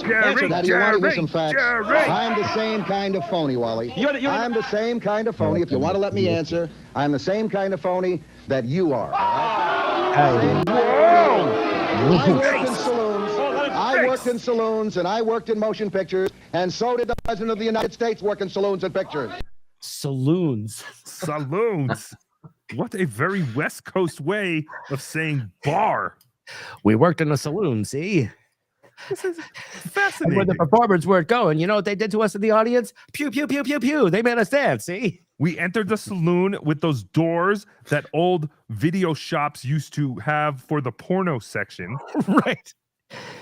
Jerry, Now, do you want to hear some facts? Jerry. I'm the same kind of phony, Wally. I'm the same kind of phony. If you want to let me answer, I'm the same kind of phony that you are. All right? I worked in saloons. I worked in saloons, and I worked in motion pictures, and so did the President of the United States work in saloons and pictures. Saloons. Saloons. What a very West Coast way of saying bar. We worked in a saloon, see? This is And fascinating. when the performers weren't going, you know what they did to us in the audience? Pew, pew, pew, pew, pew. They made us dance, see? We entered the saloon with those doors that old video shops used to have for the porno section. Right.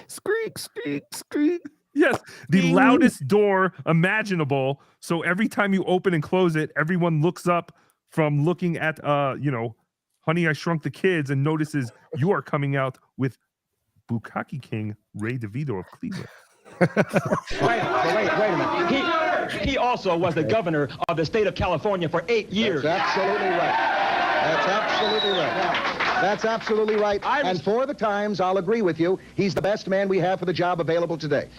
Squeak, squeak, squeak. Yes, the loudest door imaginable. So every time you open and close it, everyone looks up from looking at, Honey, I Shrunk the Kids and notices you are coming out with Bukkake King Ray DeVito of Cleveland. Wait a minute. He also was the governor of the state of California for 8 years. That's absolutely right. That's absolutely right. That's absolutely right. And for the Times, I'll agree with you. He's the best man we have for the job available today.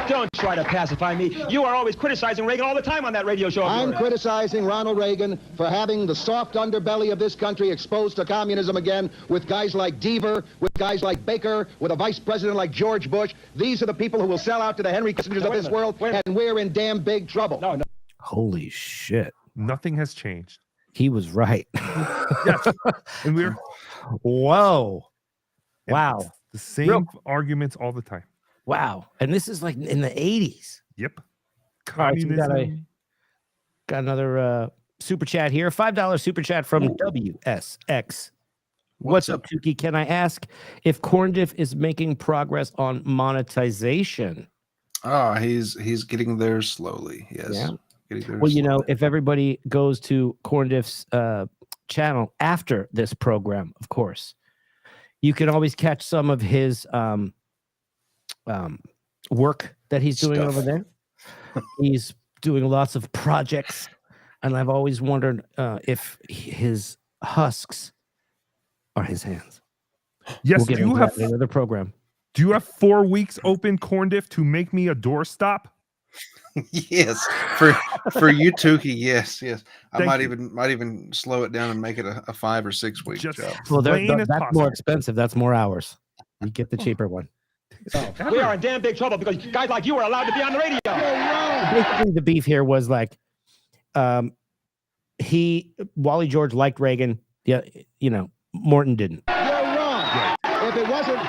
Don't try to pacify me. You are always criticizing Reagan all the time on that radio show. I'm criticizing Ronald Reagan for having the soft underbelly of this country exposed to communism again with guys like Deaver, with guys like Baker, with a vice president like George Bush. These are the people who will sell out to the Henry Kissingers of this world, and we're in damn big trouble. No. Holy shit. Nothing has changed. He was right. Yes. And we're Whoa. Wow. the same arguments all the time. Wow. And this is like in the 80s. Yep. All right, so we Communism. got another super chat here. $5 super chat from WSX. What's up, Tookie? Can I ask if Corndiff is making progress on monetization? Oh, he's getting there slowly. Yes. Yeah. Getting there Well, you know, slowly. if everybody goes to Corndiff's channel after this program, of course, you can always catch some of his work that he's doing over there. He's doing lots of projects, and I've always wondered if his husks are his hands. Yes, We'll get do you into have that in another program? Do you have 4 weeks open, Corndiff, to make me a doorstop? Yes, for you, Tookie. Yes. I Thank might you. even slow it down and make it a 5 or 6 week Just job. Well, plain as that's possible. more expensive. That's more hours. You get the cheaper one. We are in damn big trouble because guys like you are allowed to be on the radio. Basically, the beef here was like, Wally George liked Reagan. Yeah, you know, Morton didn't. You're wrong. If it wasn't...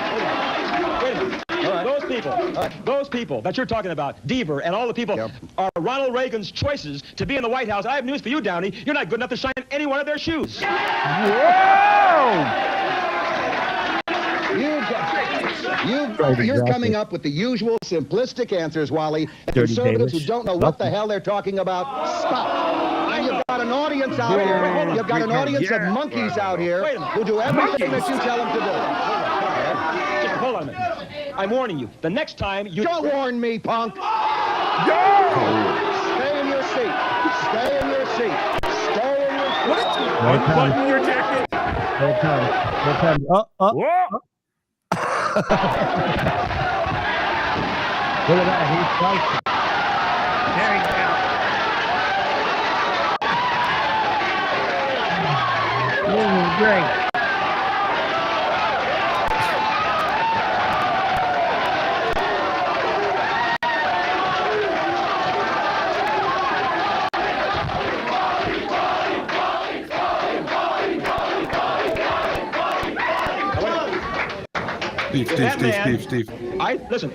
Wait a minute. Those people that you're talking about, Deaver and all the people, are Ronald Reagan's choices to be in the White House. I have news for you, Downey. You're not good enough to shine any one of their shoes. You're coming up with the usual simplistic answers, Wally. And Dirty conservatives Danish. who don't know what the hell they're talking about, stop. And you've got an audience out here. You've got an audience of monkeys out here who do everything that you tell them to do. Just hold on a minute. I'm warning you. The next time you... Don't warn me, punk. Stay in your seat. Stay in your seat. Stay in your seat. Unbutton your jacket. Oh. Whoa. Look at that. He's fighting. There you Great. Steve. Listen.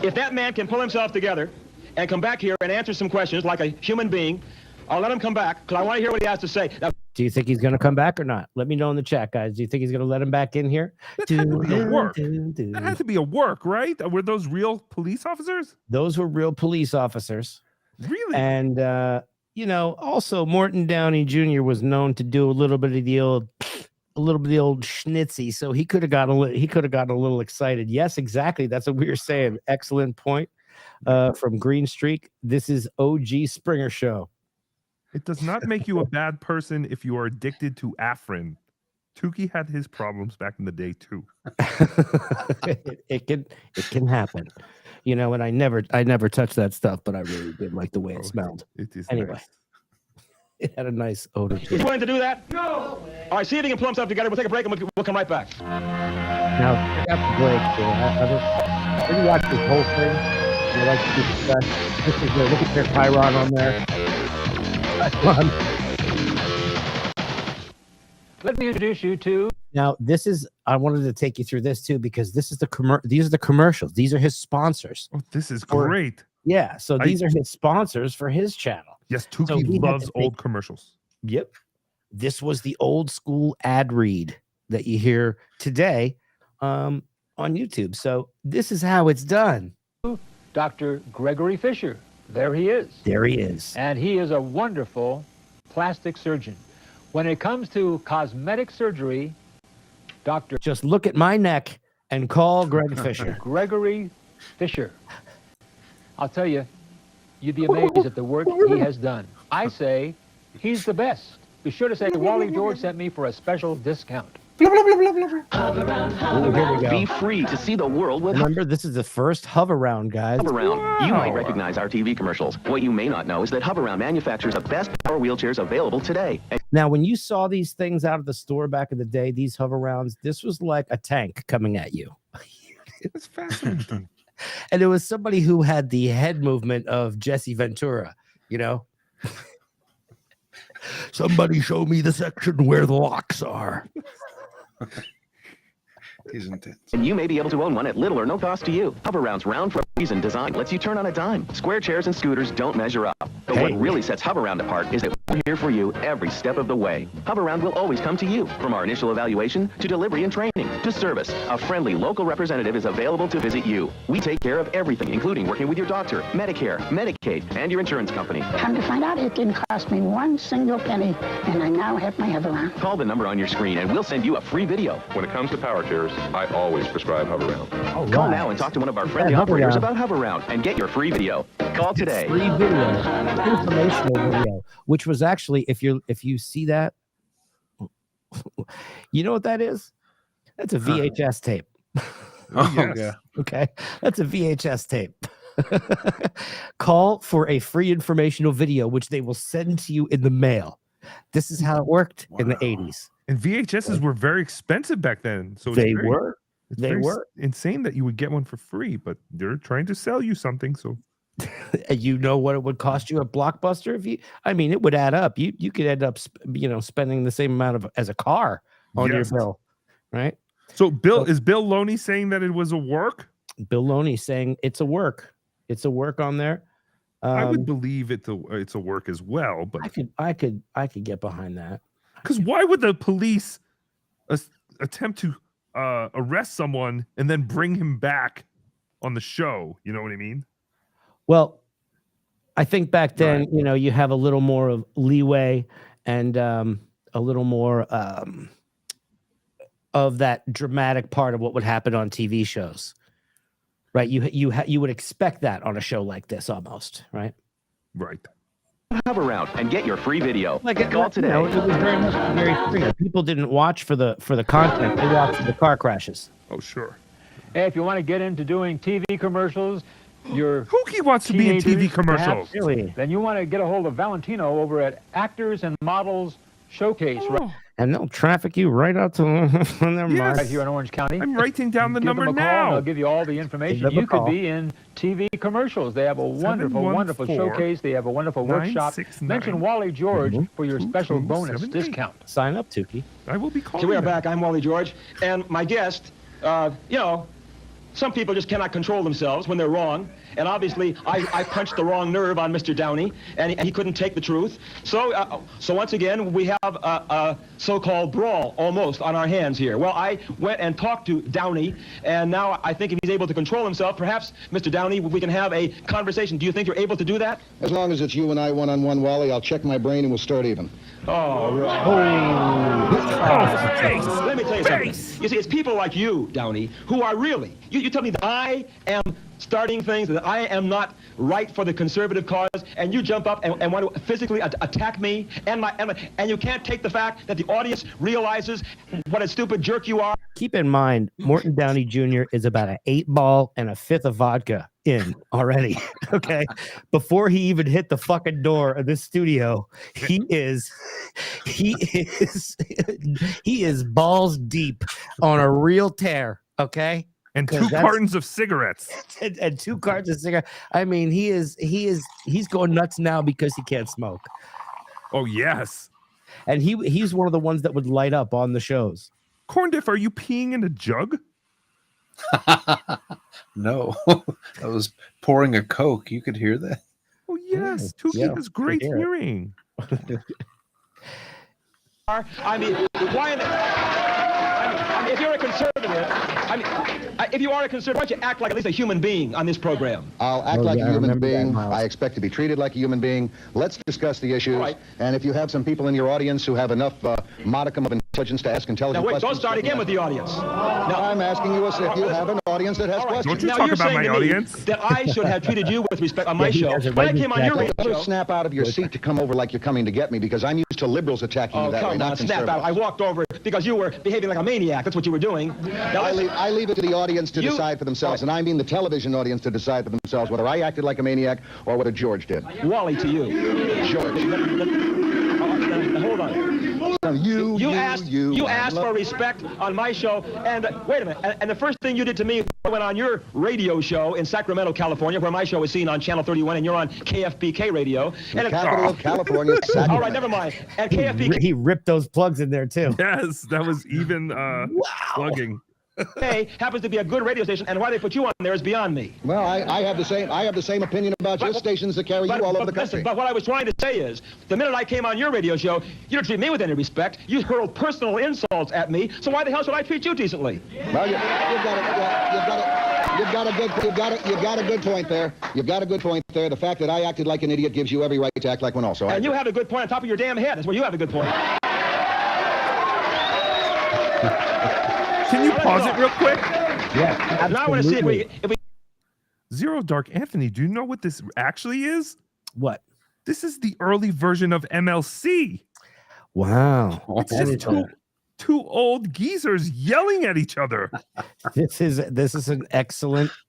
If that man can pull himself together and come back here and answer some questions like a human being, I'll let him come back because I want to hear what he has to say. Now, Do you think he's going to come back or not? Let me know in the chat, guys. Do you think he's going to let him back in here? That had to be a work. That had to be a work, right? Were those real police officers? Those were real police officers. Really? And, you know, also Morton Downey Jr. was known to do a little bit of the old schnitzy. So he could have gotten a little excited. Yes, exactly. That's what we were saying. Excellent point from Green Streak. This is OG Springer Show. It does not make you a bad person if you are addicted to Afrin. Tookie had his problems back in the day too. it can happen, you know. And I never touched that stuff, but I really did like the way it smelled. It is anyway. Nice. It had a nice odor. You willing to do that? No. All right, see if you can plumb stuff together. We'll take a break and we'll come right back. Now, after break, I didn't watch this whole thing. I like to keep it fresh. This is good. Look at their Chiron on there. Let me introduce you to. Now, this is. I wanted to take you through this too because this is these are the commercials. These are his sponsors. Oh, this is great. Yeah, so these are his sponsors for his channel. Yes, Tookie loves old commercials. Yep. This was the old school ad read that you hear today on YouTube. So this is how it's done. Dr. Gregory Fisher. There he is. There he is. And he is a wonderful plastic surgeon. When it comes to cosmetic surgery, Dr. Just look at my neck and call Greg Fisher. Gregory Fisher. I'll tell you, you'd be amazed at the work he has done. I say he's the best. Be sure to say Wally George sent me for a special discount. Here we go. Be free to see the world with. Remember, this is the first Hover-Round, guys. Hover-Round. Wow. You might recognize our TV commercials. What you may not know is that Hover-Round manufactures the best power wheelchairs available today. Now, when you saw these things out of the store back in the day, these Hover-Rounds, this was like a tank coming at you. It's fascinating. And it was somebody who had the head movement of Jesse Ventura, you know? Somebody show me the section where the locks are. He's intense. And you may be able to own one at little or no cost to you. Hover-Round's round reason design lets you turn on a dime. Square chairs and scooters don't measure up. But what really sets Hover-Round apart is that we're here for you every step of the way. Hover-Round will always come to you. From our initial evaluation to delivery and training to service, a friendly local representative is available to visit you. We take care of everything, including working with your doctor, Medicare, Medicaid, and your insurance company. Come to find out, it didn't cost me one single penny, and I now have my Hover-Round. Call the number on your screen and we'll send you a free video. When it comes to power chairs, I always prescribe Hover-Round. Right. Call now and talk to one of our friendly operators about Hover-Round and get your free video. Call today. Free video, informational video, which was actually, if you see that, you know what that is? That's a VHS tape. Oh, yes. Yeah. Okay, that's a VHS tape. Call for a free informational video, which they will send to you in the mail. This is how it worked in the 80s. And VHSs were very expensive back then. So they were. It's they were insane that you would get one for free, but they're trying to sell you something. So you know what it would cost you at Blockbuster if you. I mean, it would add up. You could end up, spending the same amount as a car on your bill, right? So is Bill Loney saying that it was a work? Bill Loney saying it's a work. It's a work on there. I would believe it's a work as well, but I could get behind that. Because why would the police attempt to arrest someone and then bring him back on the show? You know what I mean? Well, I think back then, you have a little more of leeway and a little more of that dramatic part of what would happen on TV shows, right? You would expect that on a show like this almost, right? Right. Hover-Round and get your free video. Call today. It was very free. People didn't watch for the content; they watched for the car crashes. Oh, sure. Hey, if you want to get into doing TV commercials, Tookie wants to be in TV commercials. Really? Then you want to get a hold of Valentino over at Actors and Models Showcase. Right? And they'll traffic you right out to their mark. Right here in Orange County. I'm writing down the number now. now. They'll give you all the information. You could be in TV commercials. They have a wonderful showcase. They have a wonderful workshop. Mention Wally George for your special bonus discount. Sign up, Tookie. I will be calling. So we are back. I'm Wally George, and my guest, some people just cannot control themselves when they're wrong. And obviously, I punched the wrong nerve on Mr. Downey, and he couldn't take the truth. So once again, we have a so-called brawl almost on our hands here. Well, I went and talked to Downey, and now I think if he's able to control himself, perhaps, Mr. Downey, we can have a conversation. Do you think you're able to do that? As long as it's you and I one-on-one, Wally, I'll check my brain and we'll start even. Oh, right. Let me tell you something. You see, it's people like you, Downey, who are really, you tell me that I am starting things, that I am not right for the conservative cause, and you jump up and want to physically attack me and you can't take the fact that the audience realizes what a stupid jerk you are. Keep in mind, Morton Downey Jr. is about an 8-ball and a fifth of vodka in already. Okay, before he even hit the fucking door of this studio, he is balls deep on a real tear. Okay. And 2 cartons of cigarettes. And 2 cartons of cigarettes. I mean, he's going nuts now because he can't smoke. Oh, yes. And he's one of the ones that would light up on the shows. Corndiff, are you peeing in a jug? No, I was pouring a Coke. You could hear that. Oh, yes. Tookie has great hearing. I mean, if you're a conservative, if you are a conservative, why don't you act like at least a human being on this program? I'll act like a human being. I expect to be treated like a human being. Let's discuss the issues. Right. And if you have some people in your audience who have enough modicum of intelligence to ask intelligent Now wait, questions... don't start again with the audience. Now, I'm asking you if you have an audience that has questions. Don't you now talk you're about saying my to me audience. that I should have treated you with respect on my show. When I came on your radio Don't show... snap out of your seat to come over like you're coming to get me, because I'm used to liberals attacking you that way, come not on, snap out. I conservatives. walked over because you were behaving like a maniac. That's what you were doing. Now, I leave it to the audience to decide for themselves, and I mean the television audience to decide for themselves whether I acted like a maniac or whether George did. Wally, to you. George. Hold on. You asked for respect on my show, and wait a minute, and the first thing you did to me when I went on your radio show in Sacramento, California, where my show is seen on Channel 31 and you're on KFBK radio. The capital of California, Sacramento. All right, never mind. And KFBK... He ripped those plugs in there too. Yes, that was even plugging. Hey, happens to be a good radio station, and why they put you on there is beyond me. Well, I have the same opinion about your stations that carry you all over the country. But what I was trying to say is, the minute I came on your radio show, you don't treat me with any respect. You hurled personal insults at me. So why the hell should I treat you decently? Well, you've got a good point there. You've got a good point there. The fact that I acted like an idiot gives you every right to act like one also. And you have a good point on top of your damn head. That's where you have a good point. Can you pause it real quick? Yeah. Now I want to see if we... Zero Dark Anthony, do you know what this actually is? What? This is the early version of MLC. Wow. It's just two old geezers yelling at each other. This is an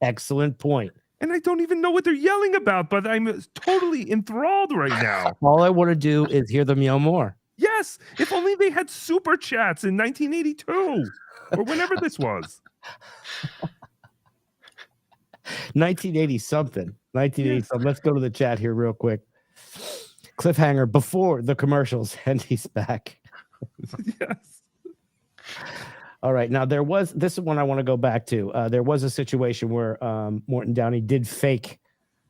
excellent point. And I don't even know what they're yelling about, but I'm totally enthralled right now. All I want to do is hear them yell more. Yes, if only they had super chats in 1982 or whenever this was. 1980 something. 1980 something. Let's go to the chat here real quick. Cliffhanger before the commercials, and he's back. Yes. All right. Now this is one I want to go back to. There was a situation where Morton Downey did fake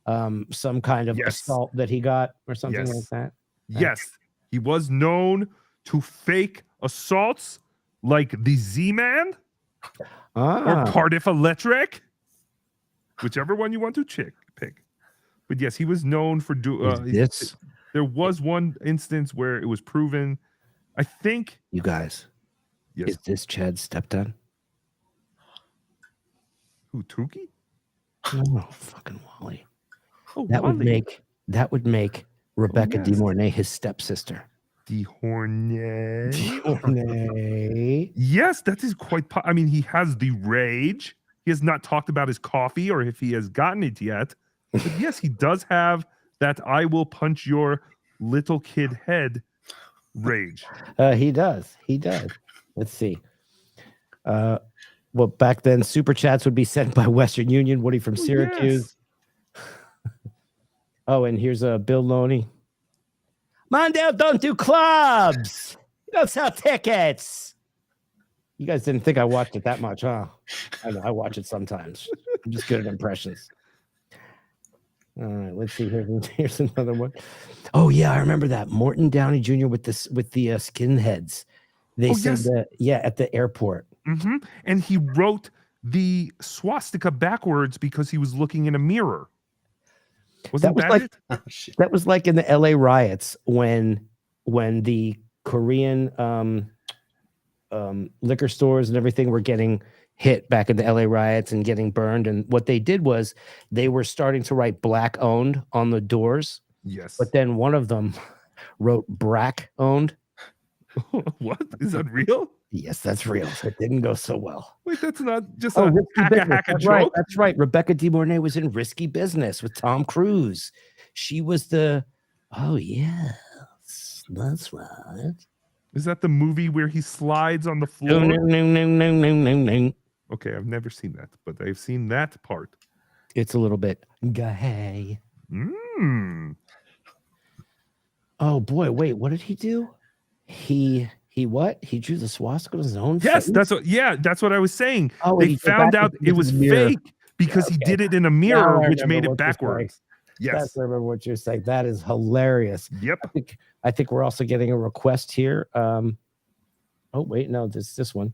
some kind of assault that he got or something like that. Yes. He was known to fake assaults like the Z-Man or Cardiff Electric, whichever one you want to pick. But yes, he was known for this. There was one instance where it was proven. I think you guys. Yes. Is this Chad's stepdad? Who, Tookie? No, fucking Wally. Oh, that Wally. would make Rebecca De Mornay his stepsister. DeHornay. Yes, that is quite. I mean, he has the rage. He has not talked about his coffee or if he has gotten it yet. But yes, he does have that "I will punch your little kid head" rage. He does. Let's see. Well, back then, super chats would be sent by Western Union. Woody from Syracuse. Yes. Oh, and here's Bill Loney. Mondale don't do clubs. You don't sell tickets. You guys didn't think I watched it that much, huh? I know, I watch it sometimes. I'm just good at impressions. All right, let's see. Here's another one. Oh yeah, I remember that Morton Downey Jr. with the skinheads. They said that, at the airport. Mm-hmm. And he wrote the swastika backwards because he was looking in a mirror. Wasn't that it? That was like in the LA riots when the Korean liquor stores and everything were getting hit back in the LA riots and getting burned. And what they did was they were starting to write black owned on the doors. Yes. But then one of them wrote brack owned. What? Is that real? Yes, that's real. It didn't go so well. Wait, that's not just Oh, a Risky Business. hack a That's joke. right. That's right. Rebecca De Mornay was in Risky Business with Tom Cruise. She was the. Oh yes, that's right. Is that the movie where he slides on the floor? No. Okay, I've never seen that, but I've seen that part. It's a little bit gay. Oh boy, wait, what did he do? He what? He drew the swastika on his own Yes, face? that's what I was saying. Oh, They found out it was fake because he did it in a mirror, which made it backwards. Yes. That's I remember what you're saying. That is hilarious. Yep. I think we're also getting a request here. Oh wait, no, this one.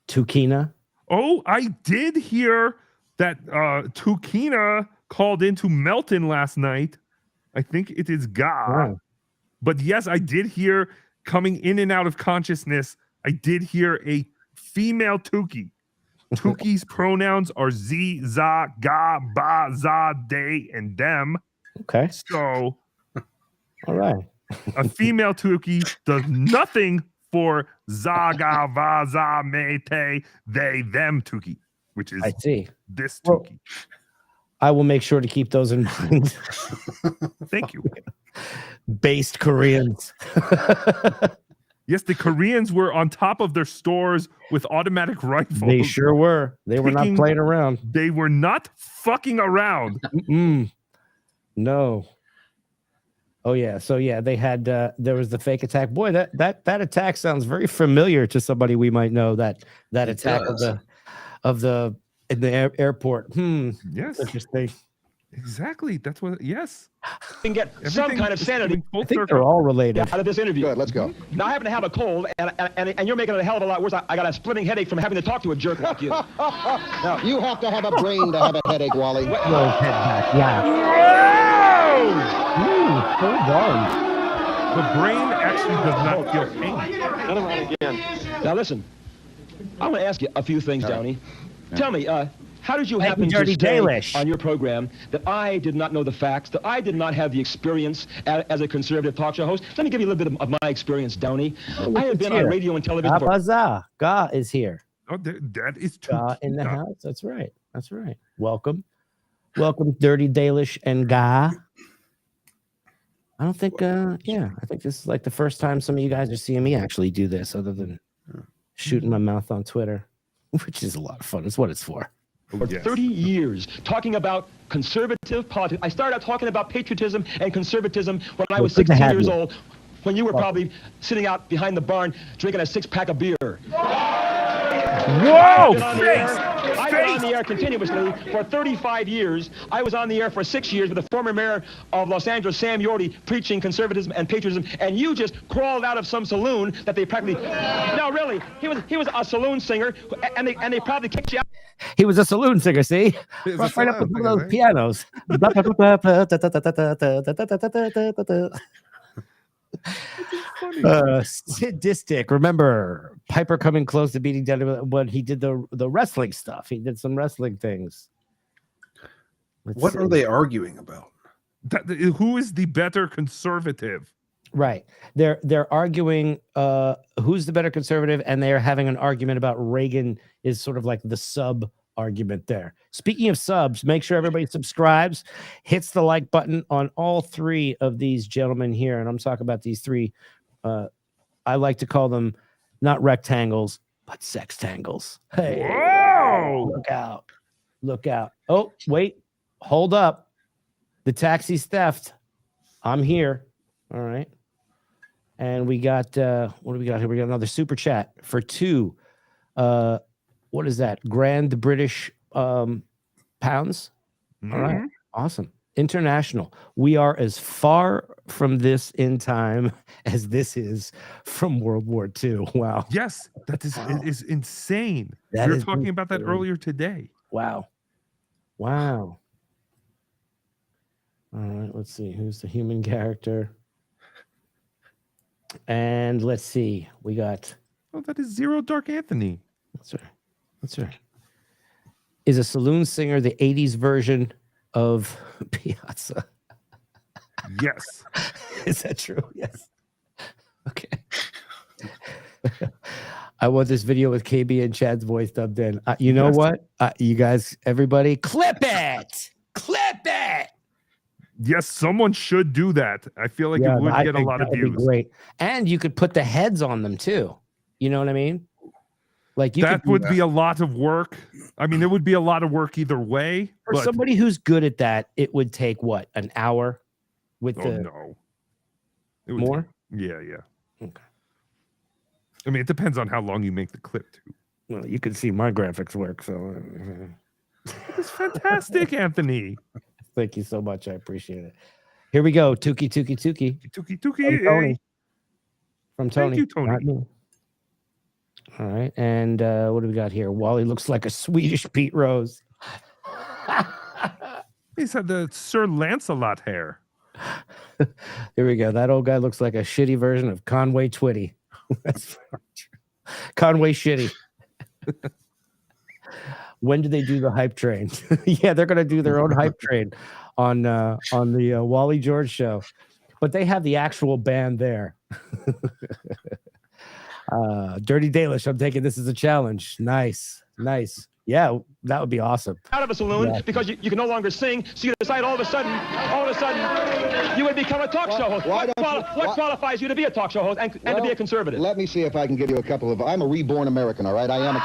Tukina. Oh, I did hear that Tukina called into Melton last night. I think it is Ga. Oh. But yes, I did hear coming in and out of consciousness. I did hear a female Tookie. Tookie's pronouns are Z, za, ga, ba, za, they, and them. Okay. So, all right. A female Tookie does nothing for za, ga, va, za, me, te, they, them Tookie, which is I see. This Well, Tookie. I will make sure to keep those in mind. Thank you. Based Koreans. Yes, the Koreans were on top of their stores with automatic rifles. They sure were. They were not playing around. They were not fucking around. No. Oh yeah. So yeah, they had there was the fake attack. Boy, that attack sounds very familiar to somebody we might know. That attack of the in the airport. Yes. Interesting. Exactly. That's what. Yes. Can get some kind of sanity. I think they're all related. Out of this interview. Good, let's go. Now I happen to have a cold, and you're making it a hell of a lot worse. I got a splitting headache from having to talk to a jerk like you. Now, you have to have a brain to have a headache, Wally. Head back. Yeah. Hold on. The brain actually does not feel pain. Turn around again. Now listen, I want to ask you a few things, Downey. Tell me, how did you happen to Dirty say Dalish. on your program that I did not know the facts, that I did not have the experience as a conservative talk show host? Let me give you a little bit of my experience, Downey. I have been on radio and television for... Ga is here. Oh, that is Ga in the house. That's right. That's right. Welcome. Welcome, Dirty Dalish and Ga. I don't think, I think this is like the first time some of you guys are seeing me actually do this, other than shooting my mouth on Twitter, which is a lot of fun. It's what it's for. For 30 years, talking about conservative politics. I started out talking about patriotism and conservatism when I was 16 years old, when you were probably sitting out behind the barn drinking a 6-pack of beer. Whoa! I've been on the air continuously for 35 years. I was on the air for 6 years with the former mayor of Los Angeles, Sam Yorty, preaching conservatism and patriotism, and you just crawled out of some saloon that they practically... No, really, he was a saloon singer, and they probably kicked you out. He was a saloon singer, see? Right up with one of those pianos. Sadistic. Remember, Piper coming close to beating down when he did the wrestling stuff. He did some wrestling things. What are they arguing about? Who is the better conservative? Right. They're arguing who's the better conservative, and they're having an argument about Reagan is sort of like the sub argument there. Speaking of subs, make sure everybody subscribes, hits the like button on all three of these gentlemen here. And I'm talking about these three. I like to call them not rectangles, but sextangles. Hey, whoa! Look out. Look out. Oh, wait. Hold up. The taxi's theft. I'm here. All right. And we got, what do we got here? We got another super chat for two. What is that? Grand British pounds. All right. Awesome. International. We are as far from this in time as this is from World War II. Wow. Yes, that is insane. That we were is talking about that insane. earlier today. Wow. Wow. All right. Let's see. Who's the human character? And let's see. We got... Oh, that is Zero Dark Anthony. That's right. Is a saloon singer the 80s version of Piazza? Yes. Is that true? Yes. Okay. I want this video with KB and Chad's voice dubbed in. You know what? You guys, everybody, clip it. Clip it. Yes, someone should do that. I feel like it would get a lot of views. Great. And you could put the heads on them too. You know what I mean? Like that would be a lot of work. I mean, it would be a lot of work either way. For somebody who's good at that, it would take what, an hour? With no. More? Yeah. Okay. I mean, it depends on how long you make the clip too. Well, you can see my graphics work, so it's fantastic, Anthony. Thank you so much. I appreciate it. Here we go. Tookie. Tookie. From Tony. Thank you, Tony. Not me. All right. And what do we got here? Wally looks like a Swedish Pete Rose. He's had the Sir Lancelot hair. Here we go. That old guy looks like a shitty version of Conway Twitty. That's true. Conway Shitty. When do they do the hype train? Yeah, they're gonna do their own hype train on the Wally George Show, but they have the actual band there. Dirty Dalish, I'm taking this as a challenge. Nice. Yeah, that would be awesome. Out of a saloon because you can no longer sing, so you decide all of a sudden, you would become a talk show host. What qualifies you to be a talk show host and to be a conservative? Let me see if I can give you a couple of... I'm a reborn American, all right? I am a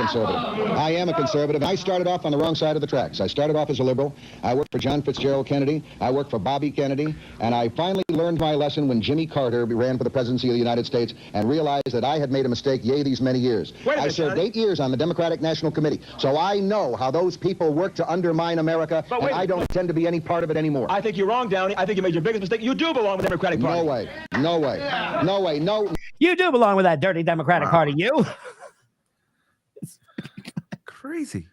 conservative. I started off on the wrong side of the tracks. I started off as a liberal. I worked for John Fitzgerald Kennedy. I worked for Bobby Kennedy. And I finally learned my lesson when Jimmy Carter ran for the presidency of the United States and realized that I had made a mistake, these many years. I served 8 years on the Democratic National Committee. So I know how those people work to undermine America, and I don't intend to be any part of it anymore. I think you're wrong, Downey. I think you made your biggest mistake. You do belong with the Democratic Party. No way. You do belong with that dirty Democratic Party, you. Crazy.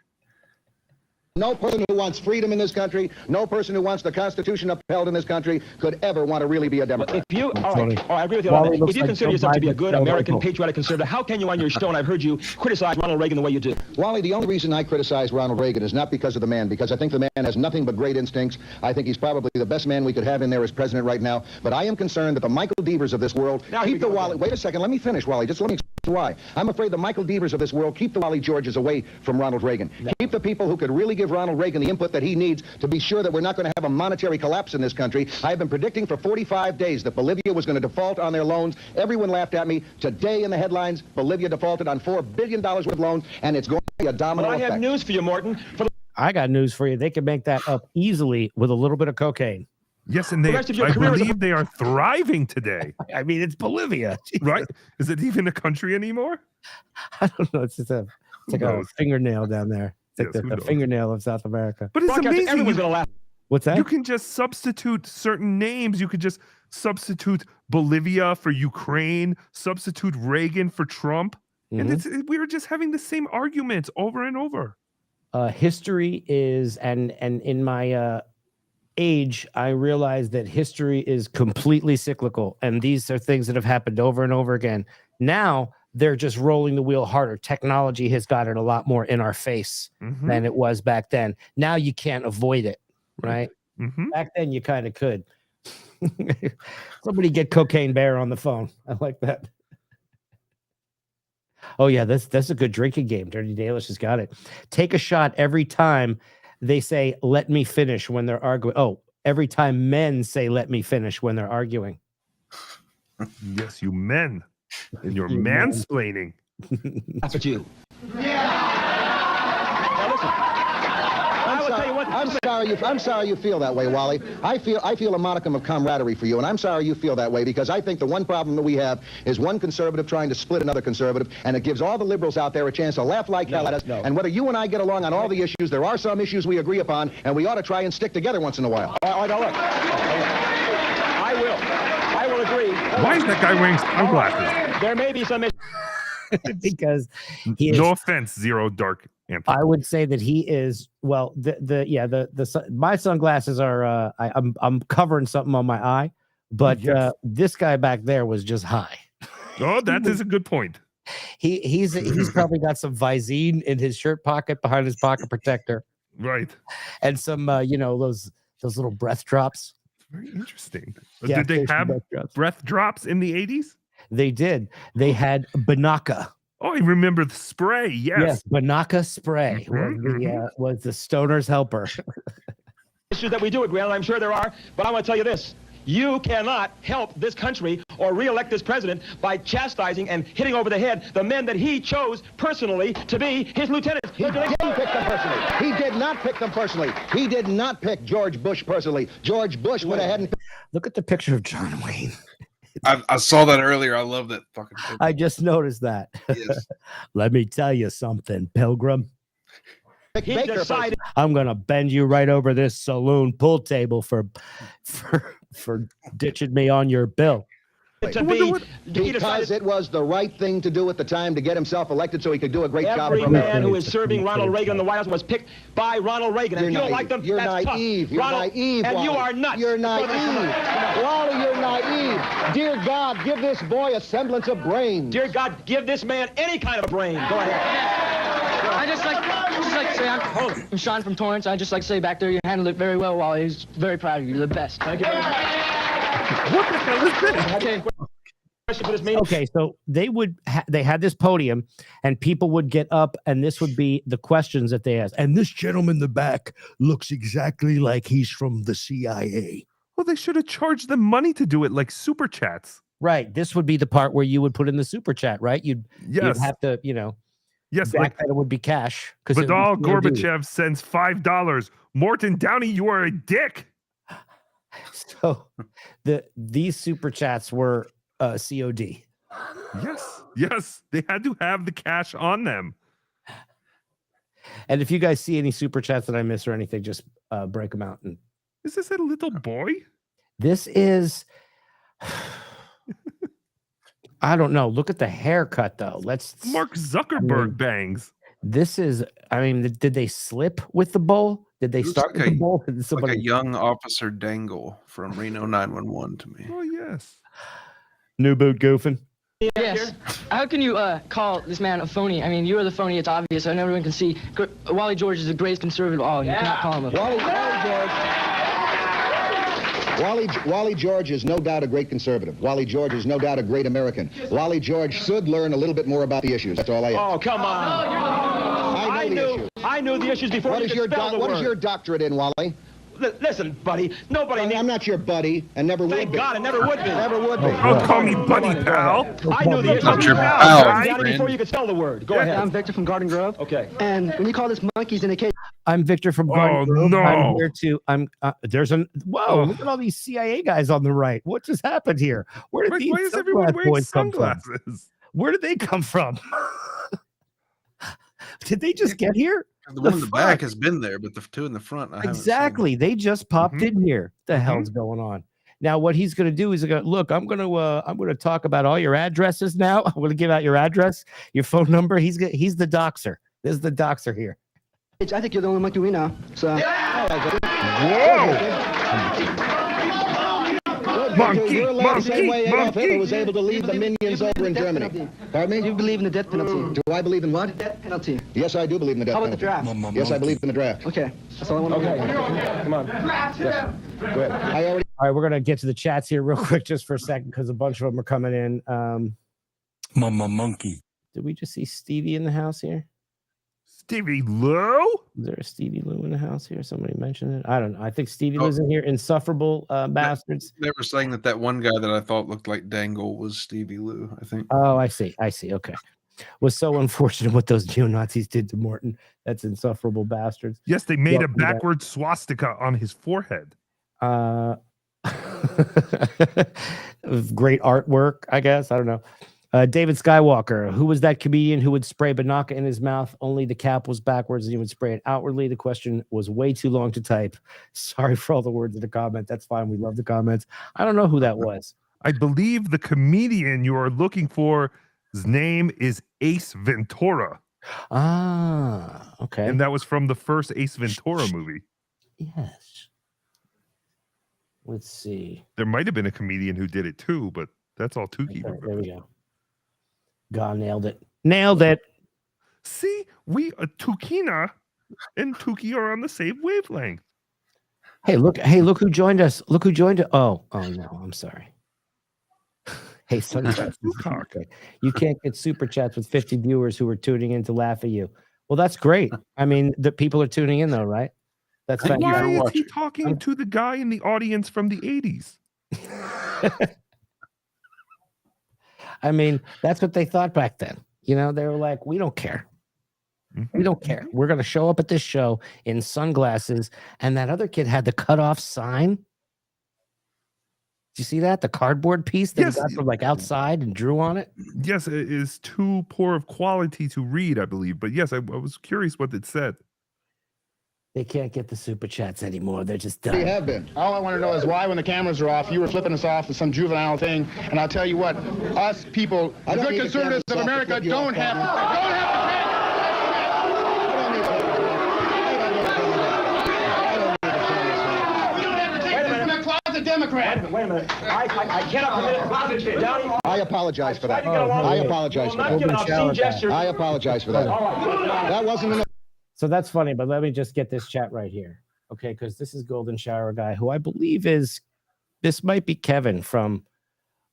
No person who wants freedom in this country, no person who wants the Constitution upheld in this country could ever want to really be a Democrat. If you, all right, I agree with you on that. If you consider yourself to be a good American, patriotic conservative, how can you on your show, and I've heard you criticize Ronald Reagan the way you do? Wally, the only reason I criticize Ronald Reagan is not because of the man, because I think the man has nothing but great instincts. I think he's probably the best man we could have in there as president right now. But I am concerned that the Michael Devers of this world keep the Wally... Wait a second, let me finish, Wally. Just let me explain why. I'm afraid the Michael Devers of this world keep the Wally Georges away from Ronald Reagan. Keep the people who could really give Ronald Reagan the input that he needs to be sure that we're not going to have a monetary collapse in this country. I've been predicting for 45 days that Bolivia was going to default on their loans. Everyone laughed at me. Today in the headlines, Bolivia defaulted on $4 billion worth of loans, and it's going to be a domino effect. I have news for you, Morton. I got news for you. They can make that up easily with a little bit of cocaine. Yes, and I believe they are thriving today. I mean, it's Bolivia. Jesus. Right? Is it even a country anymore? I don't know. It's just like a fingernail down there. It's like the fingernail of South America. But it's amazing. Everyone's going to laugh. What's that? You can just substitute certain names. You could just substitute Bolivia for Ukraine, substitute Reagan for Trump. And we were just having the same arguments over and over. History is, and in my age, I realized that history is completely cyclical. And these are things that have happened over and over again. Now, they're just rolling the wheel harder. Technology has gotten a lot more in our face than it was back then. Now you can't avoid it, right? Back then you kind of could. Somebody get Cocaine Bear on the phone. I like that. Oh yeah, that's a good drinking game. Dirty Dalish has got it. Take a shot every time they say "let me finish" when they're arguing. Oh, every time men say "let me finish" when they're arguing. Yes, you men. And you're mansplaining. That's what you. Now listen. I will tell you what. I'm sorry you feel that way, Wally. I feel a modicum of camaraderie for you, and I'm sorry you feel that way because I think the one problem that we have is one conservative trying to split another conservative, and it gives all the liberals out there a chance to laugh like hell at us. And whether you and I get along on all the issues, there are some issues we agree upon, and we ought to try and stick together once in a while. All right, now look. I will agree. Why is that guy wearing sunglasses? There may be some because he is, no offense, Zero Dark Anthony. I would say that he is well. My sunglasses are. I'm covering something on my eye, but this guy back there was just high. Oh, that is a good point. He's probably got some Visine in his shirt pocket behind his pocket protector, Right. and some those little breath drops. Very interesting. Yeah, Did they station have breath drops. breath drops in the 80s? They did. They had Banaka. Oh, I remember the spray. Yes. Banaka spray was the stoner's helper. Issues that we do agree on, I'm sure there are, but I want to tell you this. You cannot help this country or re-elect this president by chastising and hitting over the head the men that he chose personally to be his lieutenants. He didn't pick them personally. He did not pick them personally. He did not pick George Bush personally. George Bush went ahead and... Look at the picture of John Wayne. I saw that earlier. I love that fucking picture. I just noticed that. Yes. Let me tell you something, Pilgrim. He decided. I'm gonna bend you right over this saloon pool table for ditching me on your bill. Because it was the right thing to do at the time to get himself elected so he could do a great job. Every man who is serving Ronald Reagan in the White House was picked by Ronald Reagan. And if you don't like them, you're that's naive. tough. You're Ronald, naive, and Wally. you are nuts. You're naive. Wally, you're naive. Dear God, give this boy a semblance of brains. Dear God, give this man any kind of a brain. Go ahead. I just like to say I'm Sean from Torrance. I just like to say back there you handled it very well, Wally. He's very proud of you. You're the best. Thank you. What the hell is this? Okay, so they had this podium, and people would get up, and this would be the questions that they asked. And this gentleman in the back looks exactly like he's from the CIA. Well, they should have charged them money to do it, like super chats. Right. This would be the part where you would put in the super chat, right? You'd have to, Yes, back then it would be cash. Vidal Gorbachev sends $5. Morton Downey, you are a dick. So these super chats were COD. Yes, they had to have the cash on them. And if you guys see any super chats that I miss or anything, just break them out. And is this a little boy? This is. I don't know. Look at the haircut, though. Mark Zuckerberg bangs. This is. I mean, did they slip with the bowl? Did they start with the bowl? Like a young officer Dangle from Reno 911 to me. Oh yes. New boot goofing. Yes. How can you call this man a phony? I mean, you are the phony. It's obvious. I know everyone can see. Wally George is the greatest conservative. Oh, you cannot call him a phony. Wally George is no doubt a great conservative. Wally George is no doubt a great American. Wally George should learn a little bit more about the issues. That's all I ask. Oh, come on. I knew the issues before you could spell the word. What is your doctorate in, Wally? Listen, buddy, nobody needs... I'm not your buddy, and never will be. Thank God, it never would be. Never would be. Don't call me buddy, pal. I knew the issues. Not your pal, before you could spell the word. Go ahead. I'm Victor from Garden Grove. Okay. And when you call this monkeys in a cage... I'm Victor from Garden Grove. No. I'm here to... Whoa, look at all these CIA guys on the right. What just happened here? Where did these why is everyone wearing sunglasses? Come from? Where did they come from? Did they just get here? The one in the back has been there, but the two in the front, I haven't Exactly. They just popped in here. The hell's going on? Now, what he's going to do is look. I'm going to talk about all your addresses now. I'm going to give out your address, your phone number. He's the doxer. This is the doxer here. I think you're the only monkey we know. So. You're the same way Adolf Hitler was able to leave the minions over in Germany. Pardon me? You believe in the death penalty. Do I believe in what? Death penalty. Yes, I do believe in the death penalty. How about the draft? Yes, I believe in the draft. Okay. That's all I want to know. Come on. Yes. Go ahead. All right, we're going to get to the chats here real quick just for a second because a bunch of them are coming in. Monkey. Did we just see Stevie in the house here? Stevie Lou? Is there a Stevie Lou in the house here? Somebody mentioned it. I don't know. I think Stevie Lou's in here. Insufferable bastards. They were saying that one guy that I thought looked like Dangle was Stevie Lou, I think. Oh, I see. Okay. Was so unfortunate what those neo-Nazis did to Morton. That's insufferable bastards. Yes, they made a backward swastika on his forehead. Great artwork, I guess. I don't know. David Skywalker, who was that comedian who would spray Banaka in his mouth? Only the cap was backwards and he would spray it outwardly. The question was way too long to type. Sorry for all the words in the comment. That's fine. We love the comments. I don't know who that was. I believe the comedian you are looking for, his name is Ace Ventura. Ah, okay. And that was from the first Ace Ventura movie. Yes. Let's see. There might have been a comedian who did it too, but that's all Tookie. Okay, there we go. God nailed it. Nailed it. See, Tukina and Tookie are on the same wavelength. Hey, look who joined us. Look who joined us. Oh no, I'm sorry. Hey, Sunshine. You can't get super chats with 50 viewers who are tuning in to laugh at you. Well, that's great. I mean, the people are tuning in though, right? That's Why is he talking to the guy in the audience from the 80s? I mean, that's what they thought back then. You know, they were like, we don't care. We don't care. We're going to show up at this show in sunglasses. And that other kid had the cutoff sign. Do you see that? The cardboard piece that he got from like outside and drew on it? Yes, it is too poor of quality to read, I believe. But yes, I was curious what it said. They can't get the super chats anymore. They're just done. They have been. All I want to know is why, when the cameras are off, you were flipping us off to some juvenile thing. And I'll tell you what, us people, the good conservatives of America, don't have to. Democrat. Wait a minute. I cannot permit it. Downey. I apologize for that. I apologize for that. I apologize for that. That wasn't enough. So that's funny, but let me just get this chat right here. Okay, because this is Golden Shower Guy, who I believe this might be Kevin from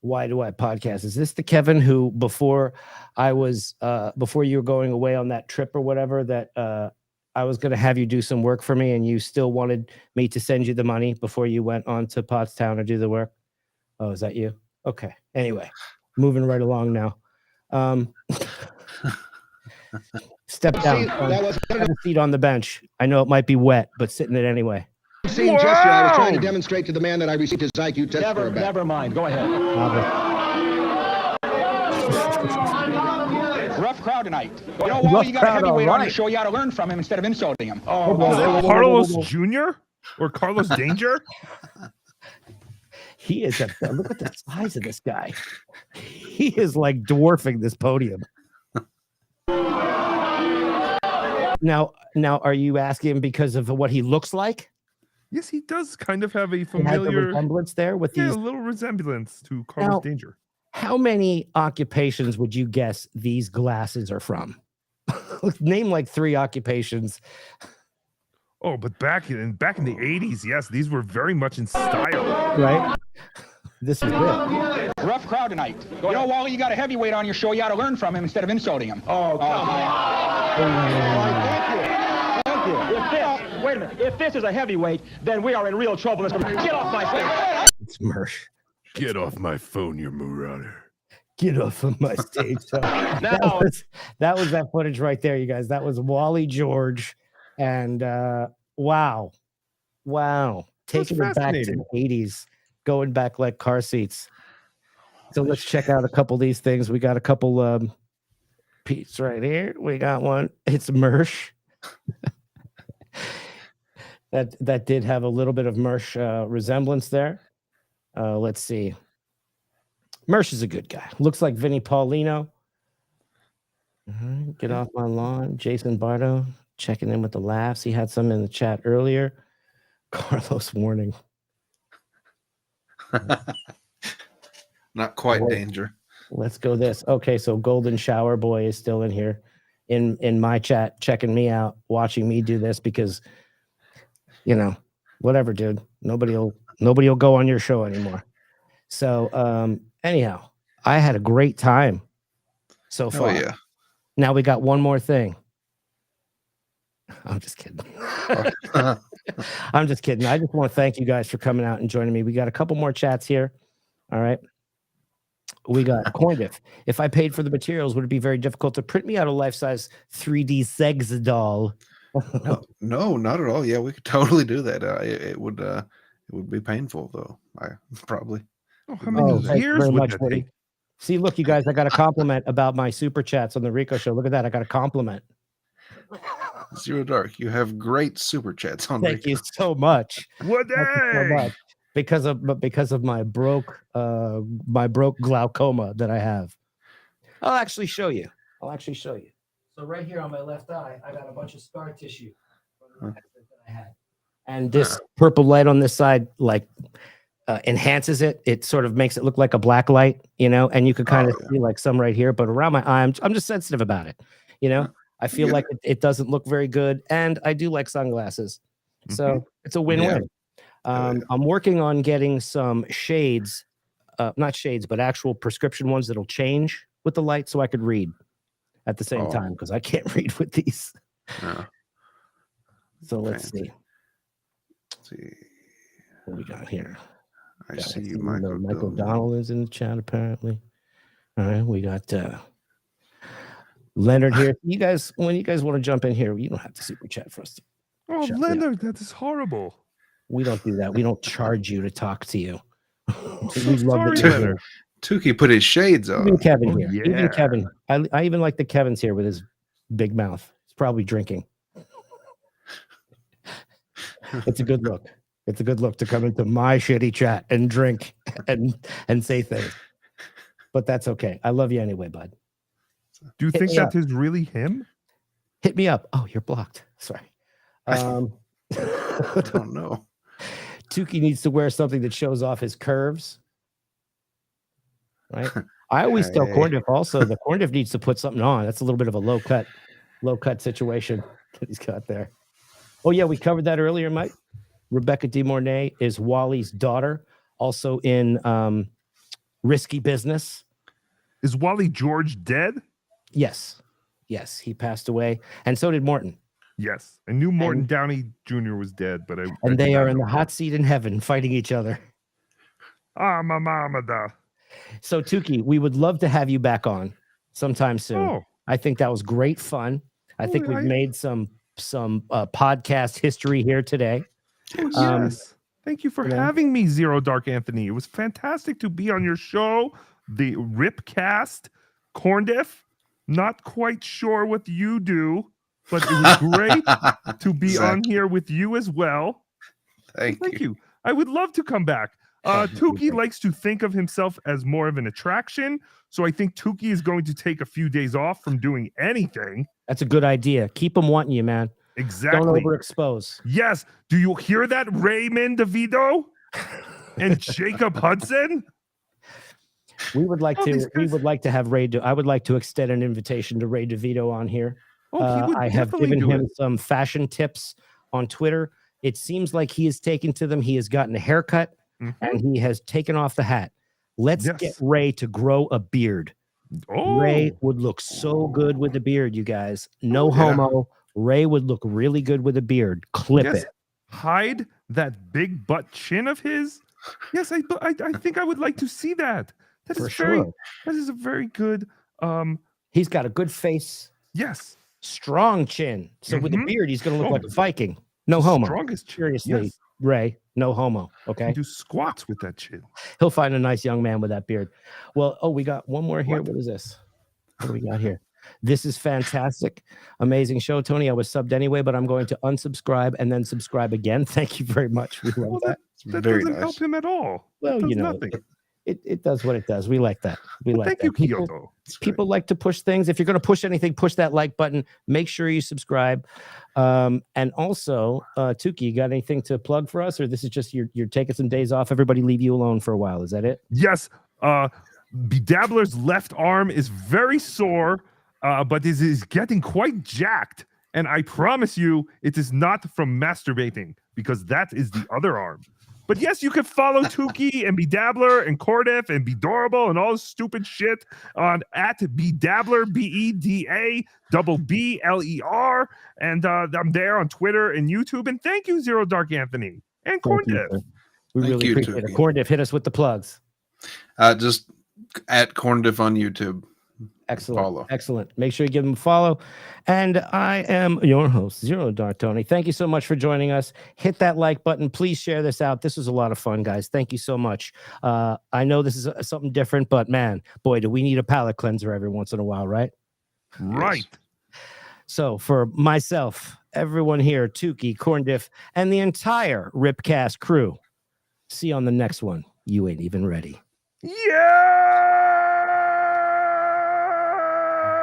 Why Do I Podcast. Is this the Kevin who before you were going away on that trip or whatever, that I was going to have you do some work for me and you still wanted me to send you the money before you went on to Pottstown to do the work? Oh, is that you? Okay. Anyway, moving right along now. Step down. Have a seat on the bench. I know it might be wet, but sit in it anyway. Same gesture I was trying to demonstrate to the man that I received his IQ test for. Never mind. Go ahead. Rough crowd tonight. You know, Wally, you got a heavyweight on your show. You got to learn from him instead of insulting him. Is it Carlos Jr. or Carlos Danger? He is look at the size of this guy. He is like dwarfing this podium. Now, are you asking because of what he looks like? Yes, he does kind of have a familiar resemblance there with a little resemblance to Carlos Danger. How many occupations would you guess these glasses are from? Name like 3 occupations. Oh, but back in the 80s, yes, these were very much in style. Right? This is good. Rough crowd tonight. You know, Wally, you got a heavyweight on your show. You got to learn from him instead of insulting him. Oh, come on. Thank you. Wait a minute. If this is a heavyweight, then we are in real trouble. Get off my face. It's Mersh. Get off my phone, you marauder. Get off of my stage. So that was that footage right there, you guys. That was Wally George. And wow. Taking it back to the 80s. Going back like car seats. So let's check out a couple of these things. We got a couple Pete's right here. We got one. It's Mersh. that did have a little bit of Mersh resemblance there. Let's see. Mersh is a good guy. Looks like Vinnie Paulino. Get off my lawn. Jason Bardo checking in with the laughs. He had some in the chat earlier. Carlos warning. Not quite Danger. Let's go this. Okay, so Golden Shower Boy is still in here in my chat, checking me out, watching me do this because, you know, whatever, dude. Nobody will go on your show anymore. So anyhow, I had a great time so far. Oh, yeah. Now we got one more thing. I'm just kidding. I'm just kidding. I just want to thank you guys for coming out and joining me. We got a couple more chats here. All right. We got Coindiff. If I paid for the materials, would it be very difficult to print me out a life-size 3D Segs doll? No, not at all. Yeah, we could totally do that. It would be painful though. Probably. Oh, how many years would that take? See, look, you guys, I got a compliment about my super chats on the Rico show. Look at that. I got a compliment. Zero Dark, you have great super chats on. Thank you so much. What day? Because of my broke glaucoma that I have. I'll actually show you. So right here on my left eye, I got a bunch of scar tissue from the accident that I had. And this purple light on this side, like enhances it. It sort of makes it look like a black light, and you could kind of see like some right here, but around my eye, I'm just sensitive about it. I feel like it doesn't look very good, and I do like sunglasses, so it's a win-win. I'm working on getting some shades, not shades, but actual prescription ones that'll change with the light, so I could read at the same time, because I can't read with these. So let's see. What we got here. I see you, Michael. Michael Donald is in the chat, apparently. All right, we got Leonard here. You guys, when you guys want to jump in here, you don't have to super chat for us to. Oh, Leonard, that is horrible. We don't do that. We don't charge you to talk to you. So sorry, Leonard. Tookie put his shades on. Even Kevin here. Yeah. Even Kevin. I even like the Kevin's here with his big mouth. He's probably drinking. It's a good look. It's a good look to come into my shitty chat and drink and say things. But that's okay. I love you anyway, bud. Do you think that is really him? Hit me up. Oh, you're blocked. Sorry. I don't know. Tookie needs to wear something that shows off his curves. Right? I always tell Corndiff also, the Corndiff needs to put something on. That's a little bit of a low cut situation that he's got there. Oh, yeah, we covered that earlier, Mike. Rebecca De Mornay is Wally's daughter, also in Risky Business. Is Wally George dead? Yes. Yes, he passed away. And so did Morton. Yes. I knew Morton Downey Jr. was dead, but they are in the hot seat in heaven fighting each other. Ah, my mama da. So, Tookie, we would love to have you back on sometime soon. Oh. I think that was great fun. I think we've made some podcast history here today. Yes. Thank you for having me, Zero Dark Anthony. It was fantastic to be on your show, the RipCast. Corndiff, not quite sure what you do, but it was great to be on here with you as well. Thank you. I would love to come back. Tookie likes to think of himself as more of an attraction, so I think Tookie is going to take a few days off from doing anything. That's a good idea. Keep them wanting you, man. Exactly. Don't overexpose. Yes. Do you hear that, Raymond DeVito and Jacob Hudson? We would like to have Ray. I would like to extend an invitation to Ray DeVito on here. I have given him some fashion tips on Twitter. It seems like he is taking to them. He has gotten a haircut and he has taken off the hat. Let's get Ray to grow a beard. Oh. Ray would look so good with the beard, you guys. No homo. Ray would look really good with a beard. Clip it. Hide that big butt chin of his. Yes, I think I would like to see that. That is a very good. He's got a good face. Yes. Strong chin. So with the beard, he's going to look like a Viking. No homo. Strongest chin. Seriously, yes. Ray. No homo. Okay. Do squats with that chin. He'll find a nice young man with that beard. Well, we got one more here. What is this? What do we got here? This is fantastic. Amazing show, Tony. I was subbed anyway, but I'm going to unsubscribe and then subscribe again. Thank you very much. We love that. That doesn't help him at all. Well, nothing. It does what it does. We like that. Thank you, Kyoto. People like to push things. If you're going to push anything, push that like button. Make sure you subscribe. And also, Tookie, you got anything to plug for us, or this is just you're taking some days off? Everybody leave you alone for a while. Is that it? Yes. Bedabbler's left arm is very sore, but is getting quite jacked. And I promise you, it is not from masturbating, because that is the other arm. But yes, you can follow Tookie and Bedabbler and Corndiff and Bedorable and all this stupid shit on at Bedabbler, BEDABBLER. And I'm there on Twitter and YouTube. And thank you, Zero Dark Anthony and Corndiff. We really appreciate it. Corndiff, hit us with the plugs. Just at Corndiff on YouTube. Excellent. Follow. Excellent. Make sure you give them a follow. And I am your host, Zero Dark Tony. Thank you so much for joining us. Hit that like button. Please share this out. This was a lot of fun, guys. Thank you so much. I know this is something different, but man, boy, do we need a palate cleanser every once in a while, right? Right. So for myself, everyone here, Tookie, Corndiff, and the entire RipCast crew, see you on the next one. You ain't even ready. Yeah!